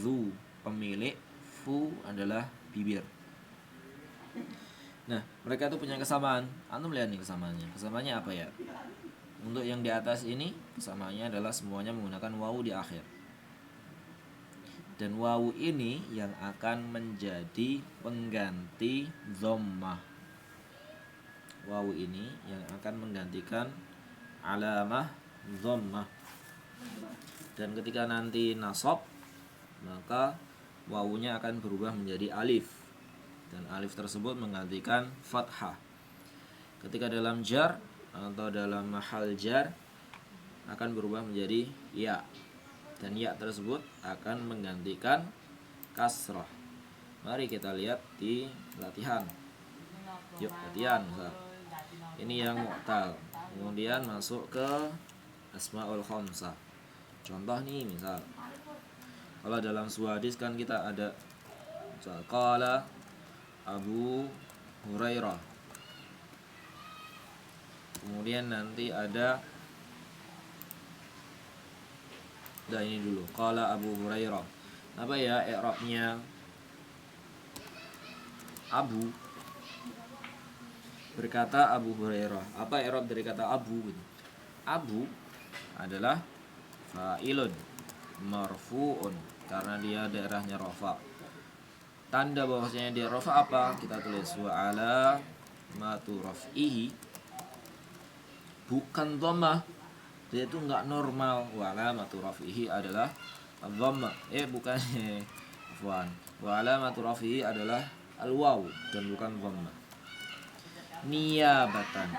zu, pemilik, fu adalah bibir. Nah, mereka itu punya kesamaan. Antum lihat nih kesamaannya. Kesamaannya apa ya? Untuk yang di atas ini kesamaannya adalah semuanya menggunakan wawu di akhir. Dan wawu ini yang akan menjadi pengganti dhammah. Wawu ini yang akan menggantikan alamah dhammah. Dan ketika nanti nasab, maka wawunya akan berubah menjadi alif. Dan alif tersebut menggantikan fathah. Ketika dalam jar atau dalam mahal jar akan berubah menjadi ya. Dan ya tersebut akan menggantikan kasrah. Mari kita lihat di latihan. Yuk, latihan. Ini yang mu'tal. Kemudian masuk ke asmaul khamsah. Contoh nih, misal kalau dalam sebuah hadis kan kita ada qala Abu Hurairah. Kemudian nanti ada ini dulu, qala Abu Hurairah. Apa ya i'rabnya? Abu, berkata Abu Hurairah. Apa i'rab dari kata Abu? Abu adalah fa'ilun marfu'un, karena dia daerahnya rafa. Tanda bahwasanya dia rafa apa? Kita tulis wa ala matu raf'ihi, bukan dhammah. Dia itu enggak normal. Wa ala matu raf'ihi adalah dhammah. Bukan afwan. Wa ala matu raf'ihi adalah al-waw dan bukan dhammah. Niyabatan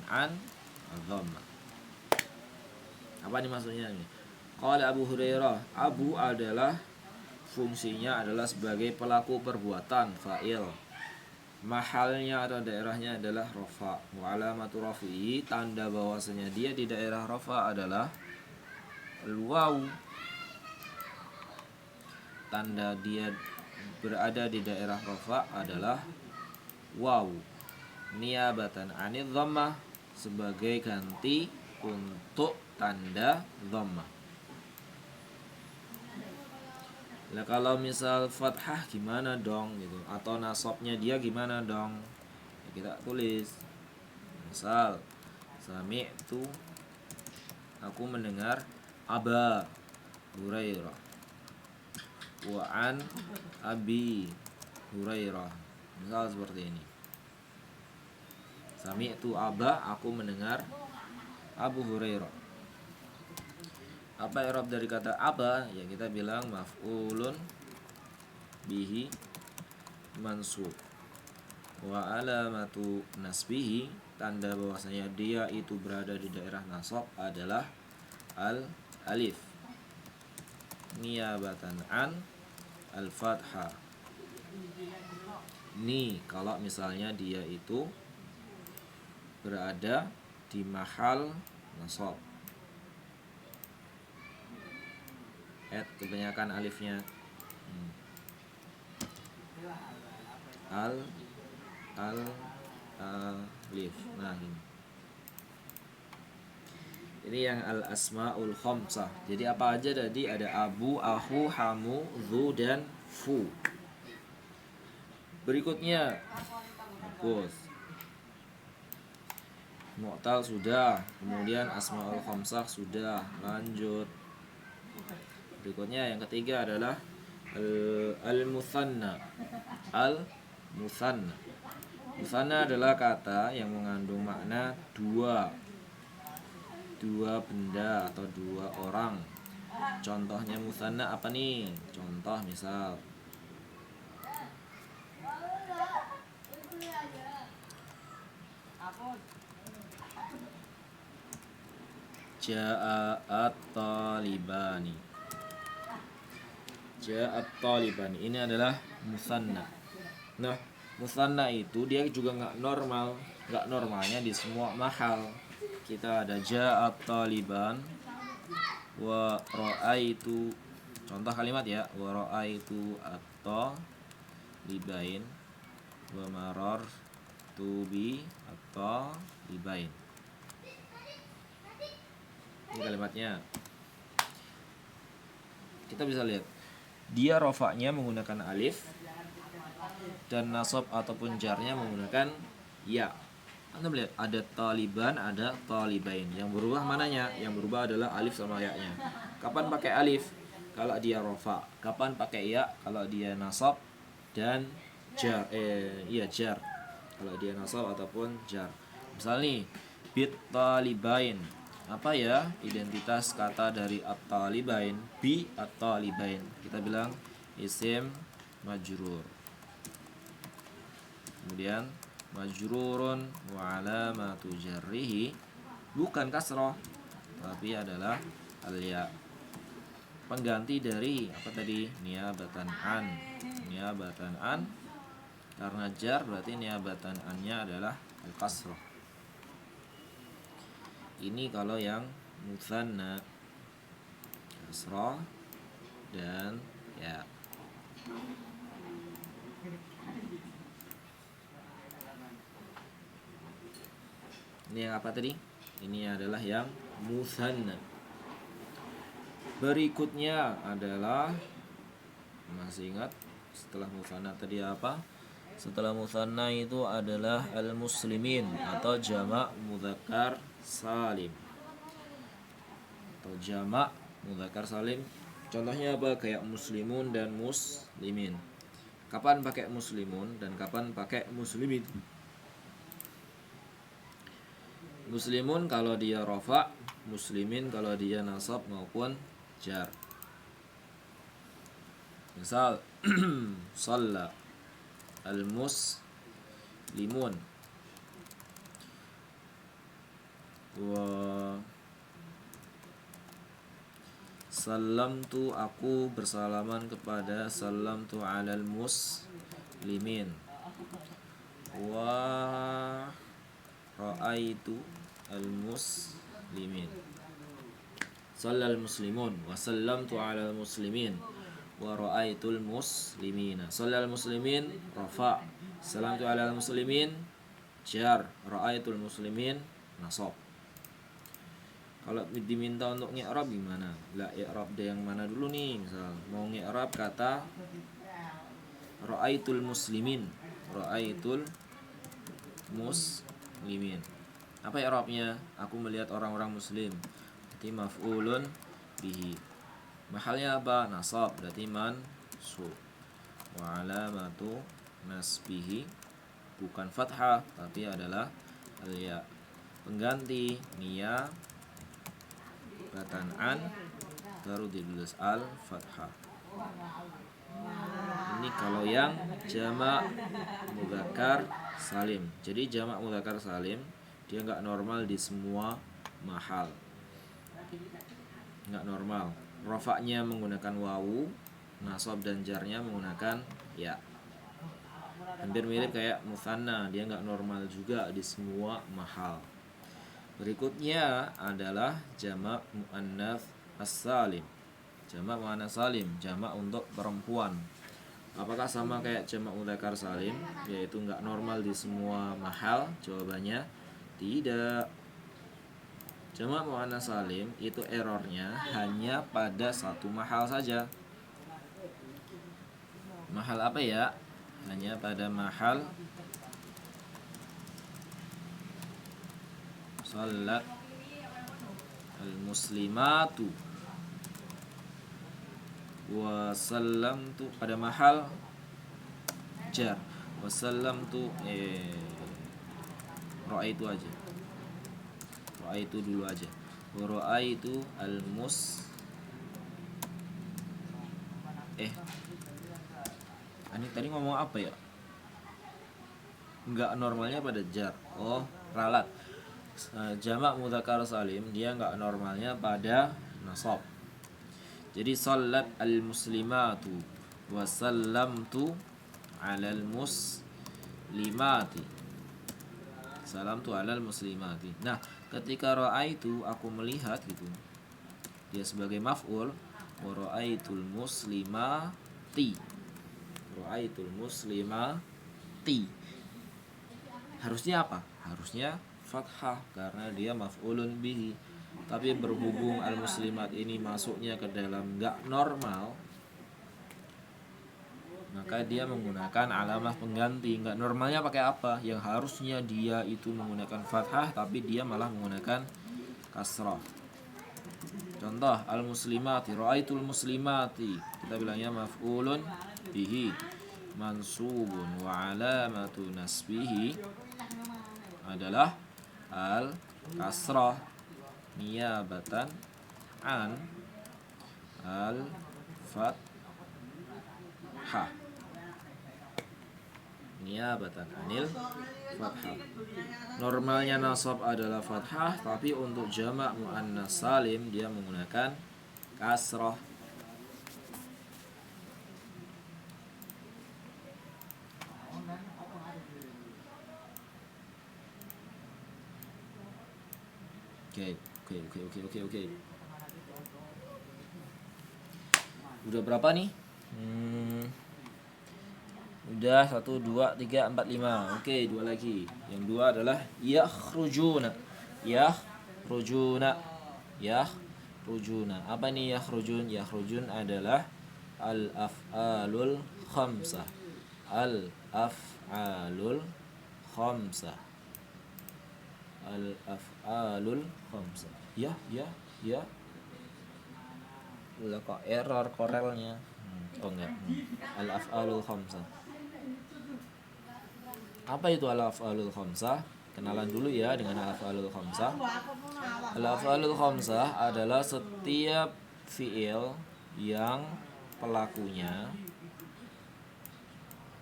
an dhammah. Apa nih maksudnya ini? Qala Abu Hurairah. Abu adalah fungsinya adalah sebagai pelaku perbuatan, fa'il. Mahalnya atau daerahnya adalah rafa. Wa alamatu rafi'i, tanda bahwasanya dia di daerah rafa adalah al-waw. Tanda dia berada di daerah rafa adalah waw. Niyabatan 'anil dhammah, sebagai ganti untuk tanda dhammah. Nah, kalau misal fathah gimana dong gitu, atau nasabnya dia gimana dong? Ya, kita tulis. Misal sami'tu, aku mendengar Aba Hurairah, wa an Abi Hurairah. Misal seperti ini. Sami'tu Aba, aku mendengar Abu Hurairah. Apa i'rab dari kata aba? Ya kita bilang maf'ulun bihi mansub. Wa alamatu nasbihi, tanda bahwasanya dia itu berada di daerah nasab adalah al-alif. Niyabatan an al-fathah. Ni kalau misalnya dia itu berada di mahal nasab. Kebanyakan alifnya. Alif. Nah, ini yang al asmaul khamsah. Jadi apa aja tadi? Ada abu, ahu, hamu, zu, dan fu. Berikutnya bagus. Mu'tal sudah. Kemudian asmaul khamsah sudah. Lanjut. Berikutnya yang ketiga adalah al-mutsanna. Al-mutsanna. Mutsanna adalah kata yang mengandung makna dua benda atau dua orang. Contohnya mutsanna apa nih? Contoh misal Ja'at talibani. Ja'at talibani. Ini adalah mutsanna. Nah, mutsanna itu dia juga nggak normal. Nggak normalnya di semua mahal. Kita ada ja'at taliban wa ra'aitu. Contoh kalimat ya. Wa ra'aitu at-talibain wa marartu bi at-talibain. Ini kalimatnya. Kita bisa lihat dia rofaknya menggunakan alif dan nasab ataupun jarnya menggunakan ya. Anda melihat ada taliban, ada talibain. Yang berubah mananya? Yang berubah adalah alif sama ya-nya. Kapan pakai alif? Kalau dia rofa. Kapan pakai ya? Kalau dia nasab dan jar. Jar. Kalau dia nasab ataupun jar. Misal nih, bit talibain. Apa ya identitas kata dari at-talibain? Bi at-talibain. Kita bilang isim majrur. Kemudian majrurun wa alamatu jarrihi, bukan kasrah tapi adalah al-ya. Pengganti dari apa tadi? Niyabatan an. Niyabatan an, karena jar berarti niyabatan an-nya adalah al-kasrah. Ini kalau yang mutsanna, kasrah dan ya. Ini yang apa tadi? Ini adalah yang mutsanna. Berikutnya adalah, masih ingat setelah mutsanna tadi apa? Setelah mutsanna itu adalah al-muslimin atau jamak mudzakkar salim. Atau jamak mudzakkar salim. Contohnya apa? Kayak muslimun dan muslimin. Kapan pakai muslimun dan kapan pakai muslimin? Muslimun kalau dia rafa, muslimin kalau dia nasab maupun jar. Misal shalla al-muslimun wa Salamtu, aku bersalaman kepada. Salamtu alal muslimin. Wa ra'aitu al muslimin. Shallal muslimun wa sallamtu alal muslimin wa ra'aitul muslimina. Shallal muslimin rafa', salamtu alal muslimin jar, ra'aitul muslimin nasab. Kalau diminta untuk ngi'rab gimana? Lah i'rab dia yang mana dulu nih? Misal mau ngi'rab kata ra'aitul muslimin. Ra'aitul muslimin. Apa i'rabnya? Aku melihat orang-orang muslim. Berarti maf'ulun bihi. Mahalnya apa? Nasab, berarti mansub. Wa alamatu nasbihi, bukan fathah tapi adalah al-ya. Pengganti niya batan an, baru ditulis al-fathah. Ini kalau yang jamak mudzakkar salim. Jadi jamak mudzakkar salim dia nggak normal di semua mahal. Nggak normal. Rafa'nya menggunakan wawu, nasab dan jarnya menggunakan ya. Hampir mirip kayak mutsanna, dia nggak normal juga di semua mahal. Berikutnya adalah jamak muannats as-salim. Jamak muannats salim, jamak untuk perempuan. Apakah sama kayak jamak mudzakkar salim, yaitu nggak normal di semua mahal? Jawabannya tidak. Jamak muannats salim itu errornya hanya pada satu mahal saja. Mahal apa ya? Hanya pada mahal salat al-muslimatu wa sallamtu, pada mahal jar. Wa sallamtu ra'aitu aja. Ra'aitu dulu aja. Wa ra'aitu al-mus Ani tadi ngomong apa ya? Enggak normalnya pada jar. Oh, ralat. Jamak mudzakkar salim dia enggak normalnya pada nasab. Jadi salat al-muslimatu wa sallamtu 'alal muslimati. Salamtu 'alal muslimati. Nah, ketika ra'aitu aku melihat gitu. Dia sebagai maf'ul, wa ra'aitul muslimati. Ra'aitul muslimati. Harusnya apa? Harusnya fathah karena dia maf'ulun bihi. Tapi berhubung al-muslimat ini masuknya ke dalam enggak normal, maka dia menggunakan alamah pengganti. Enggak normalnya pakai apa? Yang harusnya dia itu menggunakan fathah tapi dia malah menggunakan kasrah. Contoh al-muslimati, ra'aitul muslimati. Kita bilangnya maf'ulun bihi mansubun wa alamatu nasbihi adalah al-kasrah niyabatan an al-fathah. Niyabatan anil fathah. Normalnya nasab adalah fathah, tapi untuk jamak muannats salim dia menggunakan kasrah. Oke. Udah berapa nih? Udah 1, 2, 3, 4, 5. Oke, 2 lagi. Yang 2 adalah yakhrujuna. Yakhrujuna. Apa nih yakhrujun? Yakhrujun adalah al-af'alul khamsah. Al-af'alul khamsah. Al-af'alul khamsah. Ya. Lah kok error korelnya. Oh enggak. Al-af'alul khamsah. Apa itu al-af'alul khamsah? Kenalan dulu ya dengan al-af'alul khamsah. Al-af'alul khamsah adalah setiap fi'il yang pelakunya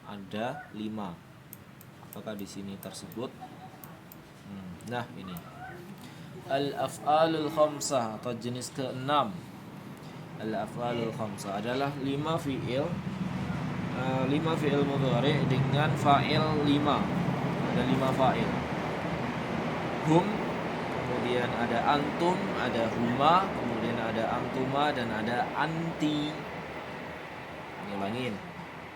ada 5. Apakah di sini tersebut? Nah, ini al-af'alul khamsah atau jenis ke-6 Al-af'alul khamsah adalah 5 fi'il 5 fi'il mudhari dengan fa'il 5. Ada 5 fa'il. Hum, kemudian ada antum, ada huma, kemudian ada antuma dan ada anti. Ngulangin.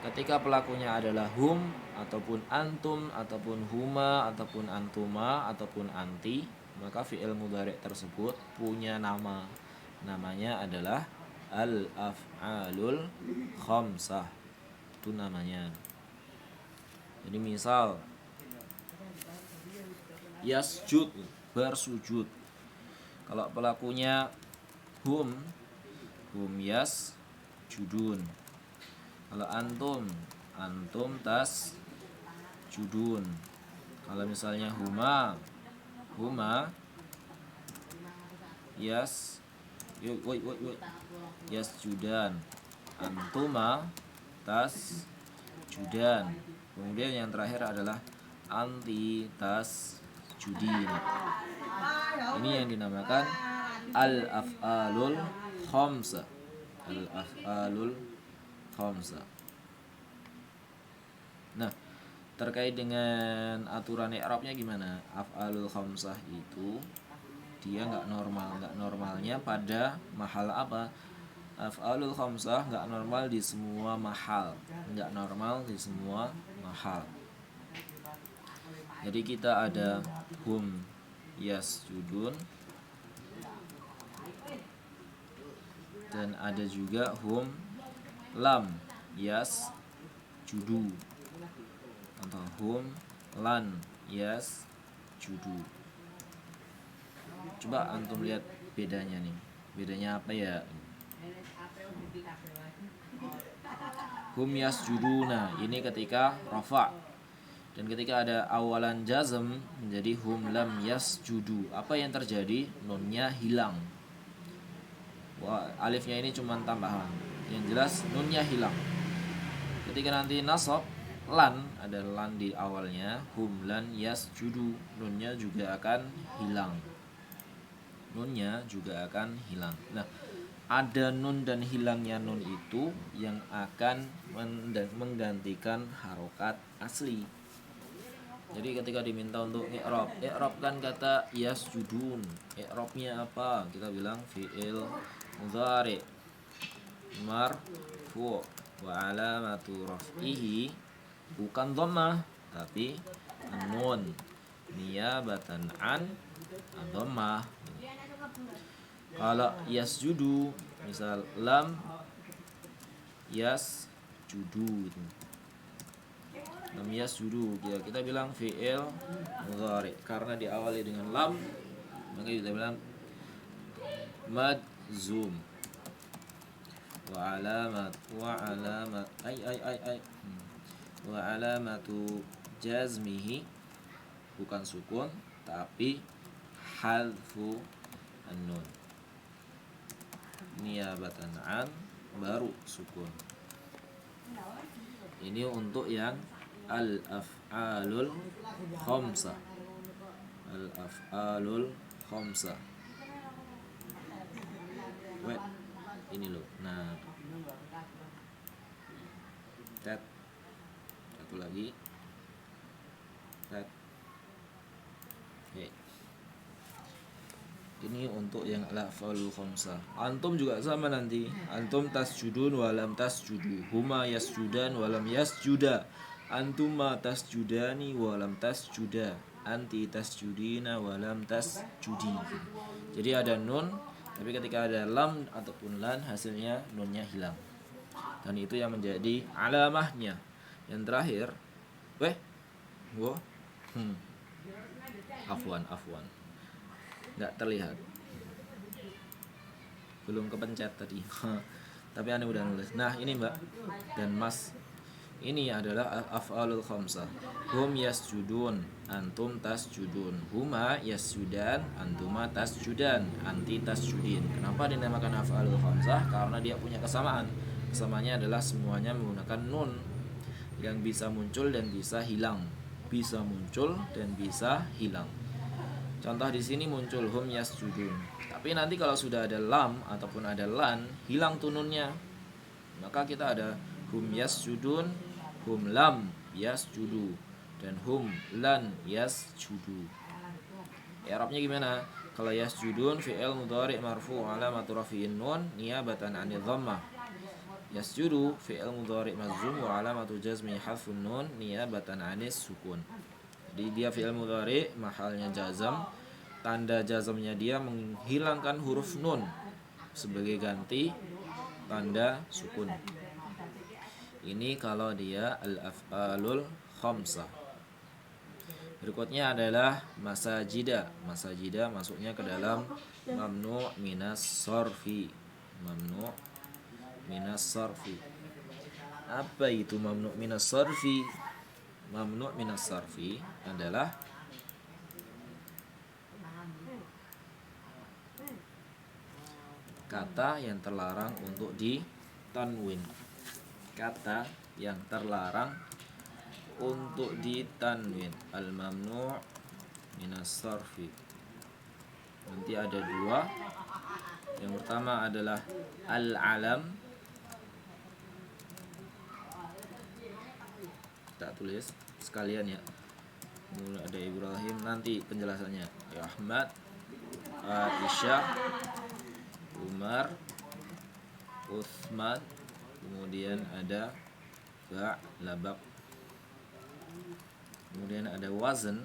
Ketika pelakunya adalah hum ataupun antum ataupun huma ataupun antuma ataupun anti, maka fi'il mudhari tersebut punya nama. Namanya adalah al-af'alul khamsah. Itu namanya. Jadi misal yasjud, bersujud. Kalau pelakunya hum yasjudun. Kalau antum tasjudun. Kalau misalnya huma yasjudan. Antuma tasjudan. Kemudian yang terakhir adalah anti tasjudin. Ini yang dinamakan al-af'alul khamsah. Al-af'alul khamsah. Nah, terkait dengan aturan i'rabnya gimana? Af'alul khamsah itu dia nggak normal. Nggak normalnya pada mahal apa? Af'alul khamsah nggak normal di semua mahal. Nggak normal di semua mahal. Jadi kita ada hum yasjudun dan ada juga hum lam yasjudu atau hum lan yasjudu. Coba antum lihat bedanya nih. Bedanya apa ya? Hum yasjuduna ini ketika rafa, dan ketika ada awalan jazm menjadi hum lam yasjudu. Apa yang terjadi? Nunnya hilang. Wah, alifnya ini cuma tambahan. Yang jelas nunnya hilang. Ketika nanti nasab lan, ada lan di awalnya, hum lan yasjudu, nunnya juga akan hilang. Nunnya juga akan hilang. Nah, ada nun dan hilangnya nun itu yang akan menggantikan harokat asli. Jadi ketika diminta untuk i'rabkan kata yasjudun, i'rabnya apa? Kita bilang fi'il mudhari marfu wa alamatu raf'ihi bukan dhammah tapi nun niyabatan an dhammah. Kalau yasjudu, misal lam yasjudu, lam yasjudu, kita bilang fi'il mudhari karena diawali dengan lam, maka kita bilang madzum wa alamatu jazmihi bukan sukun tapi hadfu an-nun niyabatan an baru sukun. Ini untuk yang al-af'alul khamsah. Al-af'alul khamsah. Wait, ini loh. Nah, tet satu lagi. Tet. Oke. Ini untuk yang al-af'alul khamsah. Antum juga sama nanti. Antum tasjudun walam tasjudu. Huma yasjudan walam yasjuda. Antuma tasjudani walam tasjuda. Anti tasjudina walam tasjudi. Jadi ada nun, tapi ketika ada lam ataupun lan hasilnya nunnya hilang. Dan itu yang menjadi alamahnya. Yang terakhir, Afwan. Nggak terlihat, belum kepencet tadi. Tapi Anda udah nulis. Nah ini Mbak dan Mas, ini adalah af'alul khamsah. Hum yasjudun, antum tasjudun. Huma yasjudan, antuma tasjudan, anti tasjudin. Kenapa dinamakan af'alul khamsah? Karena dia punya kesamaan. Kesamaannya adalah semuanya menggunakan nun yang bisa muncul dan bisa hilang. Bisa muncul dan bisa hilang. Contoh di sini muncul hum yasjudun. Tapi nanti kalau sudah ada lam ataupun ada lan, hilang tununnya. Maka kita ada hum yasjudun, hum lam yasjudu, dan hum lan yasjudu. I'rabnya gimana? Kalau yasjudun fi'il mudhari' marfu' alamatu rafi'in nun niyabatan 'anil dhammah. Yasjudu fi'il mudhari' majzum wa alamatu jazmi hadzfun nun niyabatan 'anis sukun. Jadi dia fi'il mudhari' mahalnya jazam, tanda jazamnya dia menghilangkan huruf nun sebagai ganti tanda sukun. Ini kalau dia al-af'alul khamsah. Berikutnya adalah masajida. Masajida masuknya ke dalam mamnu' minas sarfi. Mamnu' minas sarfi. Apa itu mamnu' minas sarfi? Mamnu' minas sarfi adalah kata yang terlarang untuk ditanwin. Kata yang terlarang untuk ditanwin. Al-mamnu' minas sarfi. Nanti ada dua. Yang pertama adalah al-alam. Kita tulis sekalian ya. Mulai ada Ibrahim, nanti penjelasannya. Ya Ahmad, Aisyah, Umar, Utsman, kemudian ada Ba'labak. Kemudian ada wazn.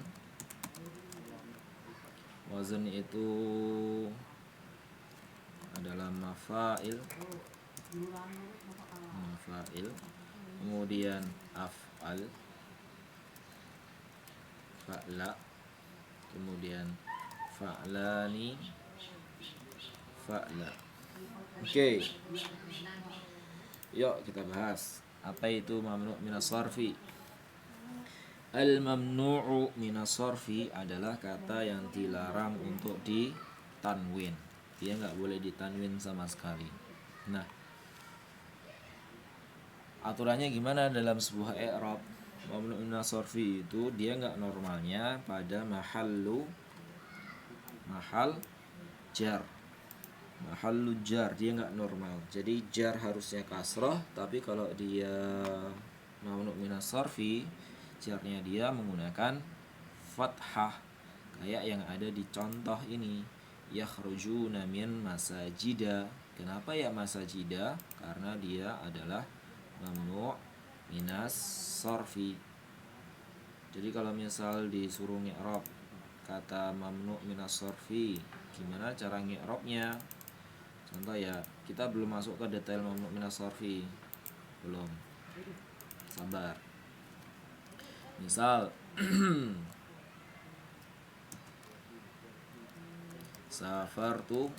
Wazn itu adalah mafa'il. Kemudian af'al, fa'la, kemudian fa'lani, fa'la. Oke. Yuk kita bahas apa itu mamnu' minas sarfi. Al-mamnu'u minas sarfi adalah kata yang dilarang untuk ditanwin. Dia nggak boleh ditanwin sama sekali. Nah, aturannya gimana dalam sebuah i'rab? Mamnu' minas sarfi itu dia nggak normalnya pada mahal jar. Mahallu jar, dia nggak normal. Jadi jar harusnya kasrah, tapi kalau dia mamnu' minas sarfi, jarnya dia menggunakan fathah. Kayak yang ada di contoh ini, yakhrujuna min masajida. Kenapa ya masajida? Karena dia adalah mamnu' minas sarfi. Jadi kalau misal disuruh ngi'rab kata mamnu' minas sarfi, gimana cara ngi'rabnya? Contoh ya, kita belum masuk ke detail mamnu' minas sarfi. Belum. Sabar. Misal safartu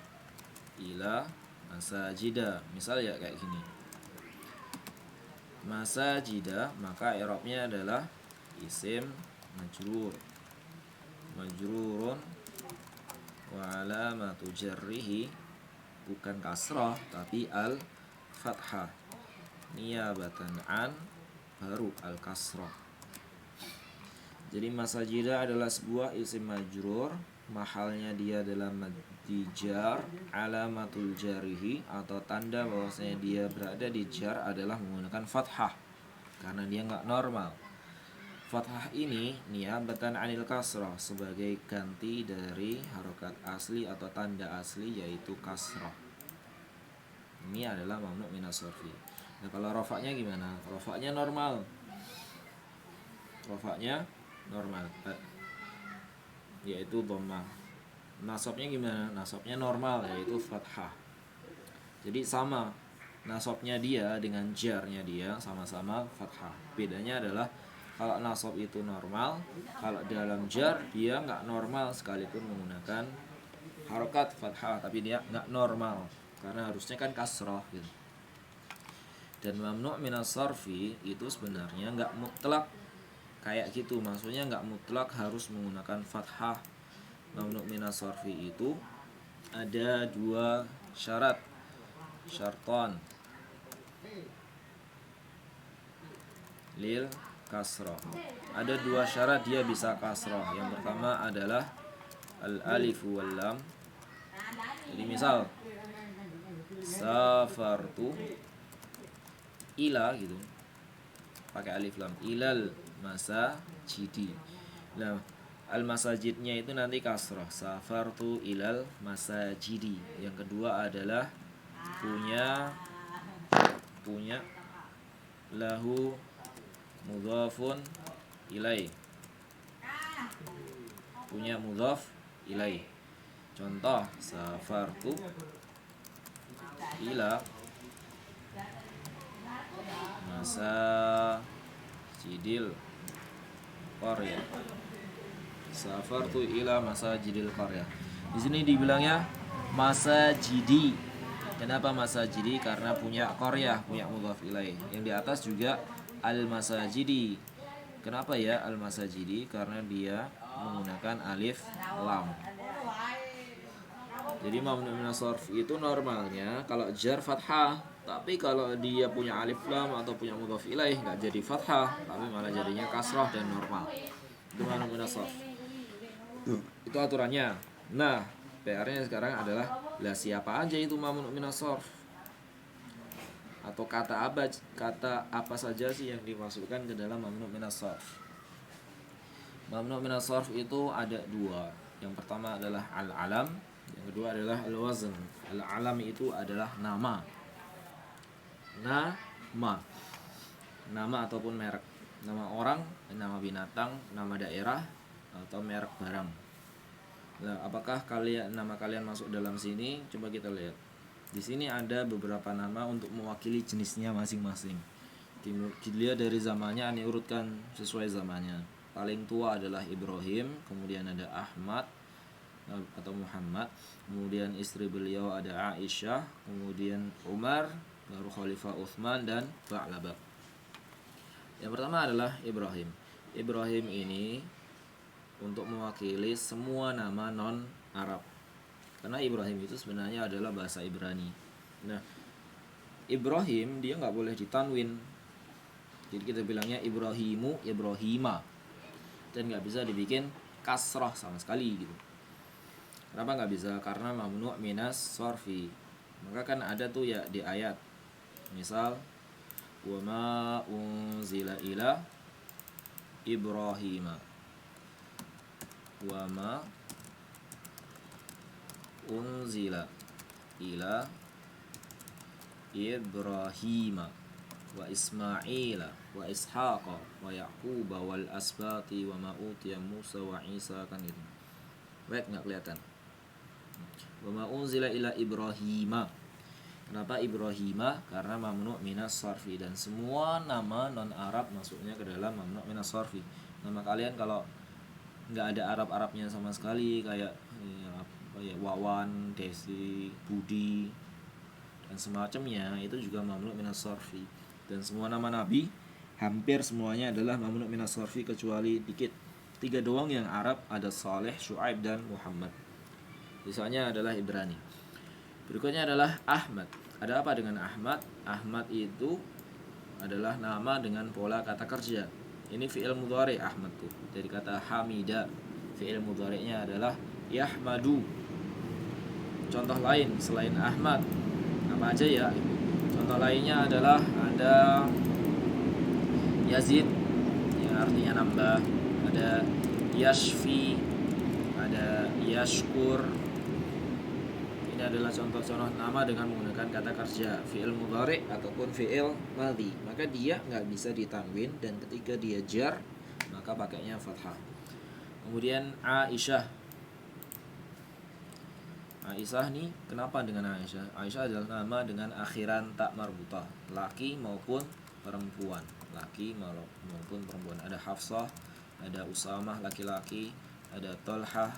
ila masajida. Misal ya kayak gini. Masajida, maka i'rabnya adalah isim majrur. Majrurun wa alamatu jarrihi, bukan kasrah tapi al fathah. Niyabatan an, baru al kasrah. Jadi masajida adalah sebuah isim majrur, mahalnya dia adalah dijar, alamatul jarihi atau tanda bahwasanya dia berada di jar adalah menggunakan fathah karena dia nggak normal. Fathah ini niyabatan anil kasrah, sebagai ganti dari harokat asli atau tanda asli yaitu kasrah. Ini adalah mamnu' minas sarfi. Nah, kalau rafa'nya gimana? Rafa'nya normal. Rafa'nya normal, yaitu dhammah. Nasabnya gimana? Nasabnya normal, yaitu fathah. Jadi sama, nasabnya dia dengan jarnya dia sama-sama fathah. Bedanya adalah kalau nasab itu normal, kalau dalam jar dia nggak normal sekalipun menggunakan harokat fathah, tapi dia nggak normal karena harusnya kan kasrah gitu. Dan mamnu' minas sarfi itu sebenarnya nggak mutlak kayak gitu, maksudnya nggak mutlak harus menggunakan fathah. Mamnu' minas sarfi itu ada dua syarat, syarton lil kasrah. Ada dua syarat dia bisa kasrah. Yang pertama adalah al alif wal lam. Jadi misal safartu ila gitu, pakai alif lam, ilal masajidi. Nah, al masajidnya itu nanti kasrah, safartu ilal masajidi. Yang kedua adalah punya lahu mudhafun ilai, punya mudhaf ilai. Contoh safartu ila masajidil qarya, safartu ila masajidil qarya. Di sini dibilangnya masajidi. Kenapa masajidi? Karena punya qaryah, punya mudhaf ilaih. Yang di atas juga al masajidi. Kenapa ya al masajidi? Karena dia menggunakan alif lam. Jadi mamnu minas sarf itu normalnya kalau jar fathah, tapi kalau dia punya alif lam atau punya mudhaf ilaih nggak jadi fathah, tapi malah jadinya kasrah dan normal. Itu mamnu minas sarf. Itu aturannya. Nah, PR-nya sekarang adalah lah siapa aja itu mamnu minas sarf? Atau kata apa saja sih yang dimasukkan ke dalam mamnu minas sarf? Mamnu minas sarf itu ada dua. Yang pertama adalah al-alam, yang kedua adalah al-wazn. Al-alam itu adalah nama ataupun merek. Nama orang, nama binatang, nama daerah, atau merek barang. Nah, apakah nama kalian masuk dalam sini? Coba kita lihat. Di sini ada beberapa nama untuk mewakili jenisnya masing-masing. Dilihat dari zamannya, ini urutkan sesuai zamannya. Paling tua adalah Ibrahim, kemudian ada Ahmad atau Muhammad, kemudian istri beliau ada Aisyah, kemudian Umar, baru Khalifah Utsman dan Ba'labak. Yang pertama adalah Ibrahim. Ibrahim ini untuk mewakili semua nama non-Arab. Karena Ibrahim itu sebenarnya adalah bahasa Ibrani. Nah, Ibrahim dia nggak boleh ditanwin. Jadi kita bilangnya Ibrahimu, Ibrahima. Dan nggak bisa dibikin kasrah sama sekali gitu. Kenapa nggak bisa? Karena mamnu' minas sarfi. Maka kan ada tuh ya di ayat. Misal wa ma unzila ila Ibrahima. Wa ma unzila ila Ibrahima wa Ismaila wa Ishaqa wa Yaquba wal asbati wa ma utiya Musa wa Isa, kan gitu. Baik, nggak kelihatan. Wa ma unzila ila Ibrahima. Kenapa Ibrahima? Karena mamnu' minas sarfi, dan semua nama non Arab masuknya ke dalam mamnu' minas sarfi. Nama kalian kalau nggak ada Arab-Arabnya sama sekali, kayak Wawan, Desi, Budi dan semacamnya, itu juga mamnu' minas sarfi. Dan semua nama nabi hampir semuanya adalah mamnu' minas sarfi kecuali dikit. 3 doang yang Arab, ada Saleh, Syuaib dan Muhammad. Sisanya adalah Ibrani. Berikutnya adalah Ahmad. Ada apa dengan Ahmad? Ahmad itu adalah nama dengan pola kata kerja. Ini fi'il mudhari Ahmad tuh, dari kata hamida. Fi'il mudhari'nya adalah yahmadu. Contoh lain selain Ahmad apa aja ya? Contoh lainnya adalah ada Yazid yang artinya nambah, ada Yashfi, ada Yashkur. Ini adalah contoh-contoh nama dengan menggunakan kata kerja, fi'il mudhari ataupun fi'il madhi. Maka dia nggak bisa ditanwin, dan ketika dia jar maka pakainya fathah. Kemudian Aisyah. Aisyah nih, kenapa dengan Aisyah? Aisyah adalah nama dengan akhiran tak marbutah, laki maupun perempuan. Laki maupun perempuan. Ada Hafsah, ada Usamah laki-laki, ada Tolhah,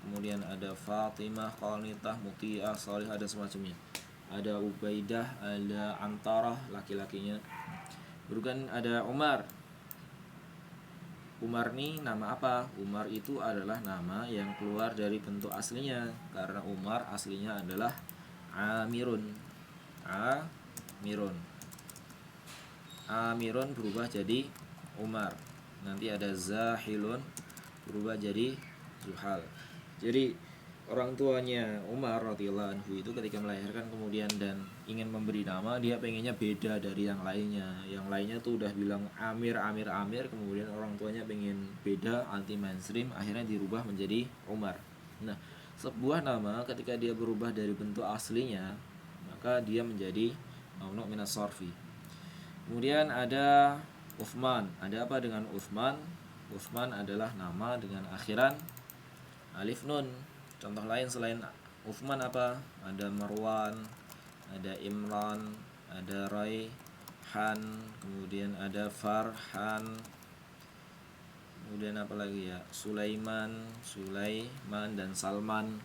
kemudian ada Fatimah, Qanitah, Muti'ah, Salih, ada semacamnya. Ada Ubaidah, ada Antarah laki-lakinya. Bukan ada Umar. Umar nih nama apa? Umar itu adalah nama yang keluar dari bentuk aslinya, karena Umar aslinya adalah Amirun. Amirun berubah jadi Umar. Nanti ada Zahilun berubah jadi Zuhal. Jadi orang tuanya Umar radhiyallahu anhu itu ketika melahirkan kemudian dan ingin memberi nama, dia pengennya beda dari yang lainnya. Yang lainnya tuh udah bilang Amir Amir Amir, kemudian orang tuanya pengen beda, anti mainstream, akhirnya dirubah menjadi Umar. Nah, sebuah nama ketika dia berubah dari bentuk aslinya, maka dia menjadi mamnu minas sarfi. Kemudian ada Uthman. Ada apa dengan Uthman? Uthman adalah nama dengan akhiran alif nun. Contoh lain selain Uthman apa? Ada Marwan, ada Imran, ada Raihan, kemudian ada Farhan, kemudian apa lagi ya? Sulaiman dan Salman.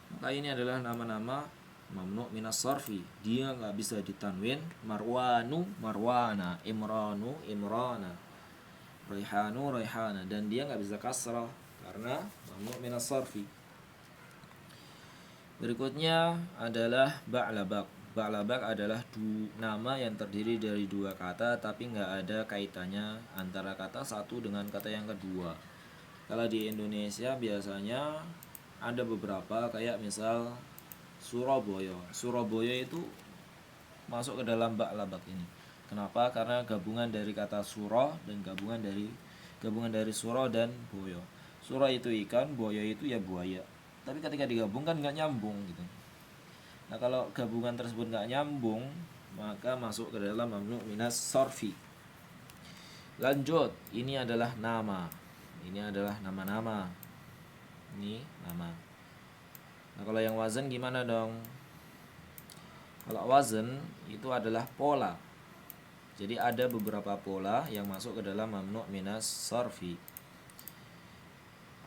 Maka ini adalah nama-nama mamnu minas sarfi. Dia nggak bisa ditanwin. Marwanu Marwana, Imranu Imrana, Raihanu Raihana, dan dia nggak bisa kasrah karena mamnu minas sarfi. Berikutnya adalah ba'labak. Ba'labak adalah nama yang terdiri dari dua kata tapi nggak ada kaitannya antara kata satu dengan kata yang kedua. Kalau di Indonesia biasanya ada beberapa, kayak misal Surabaya. Surabaya itu masuk ke dalam ba'labak ini. Kenapa? Karena gabungan dari kata suro dan gabungan dari suro dan boyo. Suro itu ikan, boyo itu ya buaya. Tapi ketika digabungkan nggak nyambung gitu. Nah, kalau gabungan tersebut nggak nyambung, maka masuk ke dalam mamnu minas sarfi. Lanjut, ini adalah nama. Ini adalah nama-nama. Ini nama. Nah, kalau yang wazan gimana dong? Kalau wazan itu adalah pola. Jadi ada beberapa pola yang masuk ke dalam mamnu minas sarfi.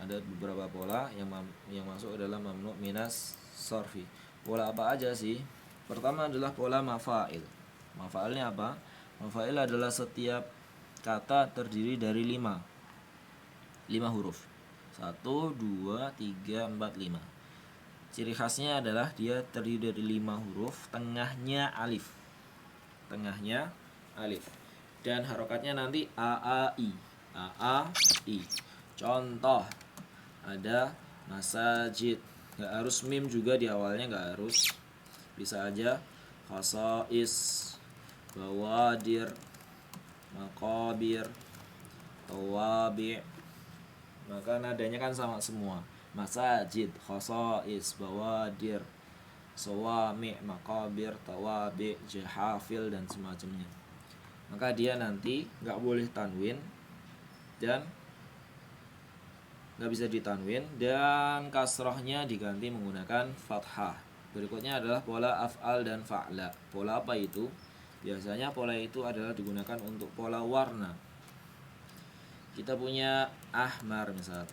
Ada beberapa pola yang masuk ke dalam mamnu minas sarfi. Pola apa aja sih? Pertama adalah pola mafa'il. Mafa'ilnya apa? Mafa'il adalah setiap kata terdiri dari 5 huruf. 1, 2, 3, 4, 5. Ciri khasnya adalah dia terdiri dari 5 huruf, tengahnya alif. Dan harokatnya nanti a a i. Contoh, ada masajid. Gak harus mim juga di awalnya, gak harus. Bisa aja khasais, bawadir, makabir, tawabi'. Maka nadanya kan sama semua. Masajid, khasais, bawadir, sawami', makabir, tawabi', jahafil, dan semacamnya. Maka dia nanti gak boleh tanwin dan nggak bisa ditanwin, dan kasrohnya diganti menggunakan fathah. Berikutnya adalah pola af'al dan fa'la. Pola apa itu? Biasanya pola itu adalah digunakan untuk pola warna. Kita punya ahmar misal,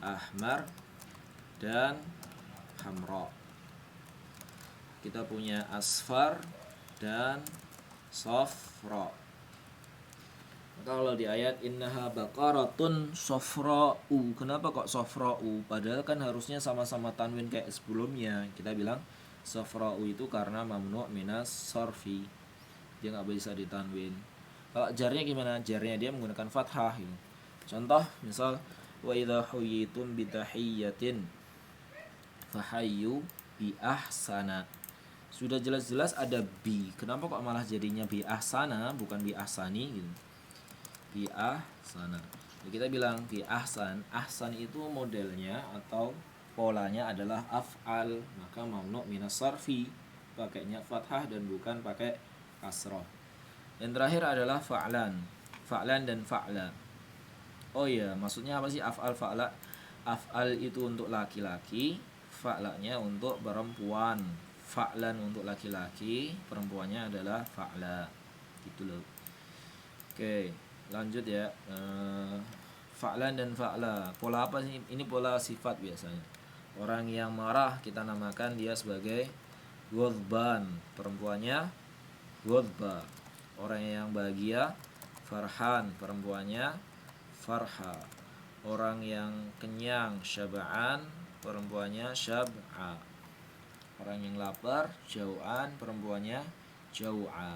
ahmar dan hamra. Kita punya asfar dan safra. Kalau di ayat innaha baqaratun safra'u, kenapa kok safra'u? Padahal kan harusnya sama-sama tanwin kayak sebelumnya. Kita bilang safra'u itu karena mamnu minas sarfi. Dia nggak bisa ditanwin. Kalau jarnya gimana? Jarnya dia menggunakan fathah gitu. Contoh misal wa idza huyitum bi tahiyyatin fahayyu bi ahsana. Sudah jelas-jelas ada bi. Kenapa kok malah jadinya bi ahsana bukan bi ahsani gitu? Bi ahsana. Jadi kita bilang bi ahsan. Ahsan itu modelnya atau polanya adalah af'al, maka mamnu minas sarfi, pakainya fathah dan bukan pakai kasrah. Yang terakhir adalah fa'lan. Fa'lan dan fa'la. Oh iya, maksudnya apa sih af'al fa'la? Af'al itu untuk laki-laki, fa'lanya untuk perempuan. Fa'lan untuk laki-laki, perempuannya adalah fa'la. Gitu loh. Oke, lanjut ya. Fa'lan dan fa'la. Pola apa sih? Ini pola sifat biasanya. Orang yang marah kita namakan dia sebagai ghadban. Perempuannya ghadba. Orang yang bahagia farhan. Perempuannya farha. Orang yang kenyang syaba'an. Perempuannya syab'a. Orang yang lapar jau'an. Perempuannya jau'a.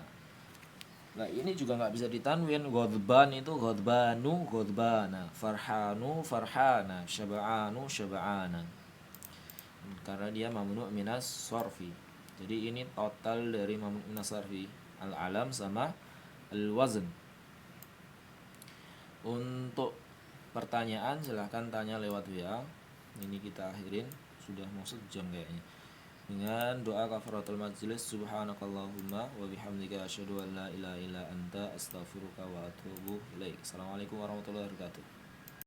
Nah ini juga nggak bisa ditanwin. Ghadban itu ghadbanu ghadbana, farhanu farhana, syaba'anu syaba'ana, karena dia mamnu minas sorfi. Jadi ini total dari mamnu minas sorfi, al alam sama al wazn. Untuk pertanyaan silahkan tanya lewat WA. Ini kita akhirin, sudah mau sejam kayaknya, dengan doa kafaratul majlis. Subhanakallahumma wa bihamdika asyhadu an la ilaha illa anta astaghfiruka wa atubu ilaik. Assalamualaikum warahmatullahi wabarakatuh.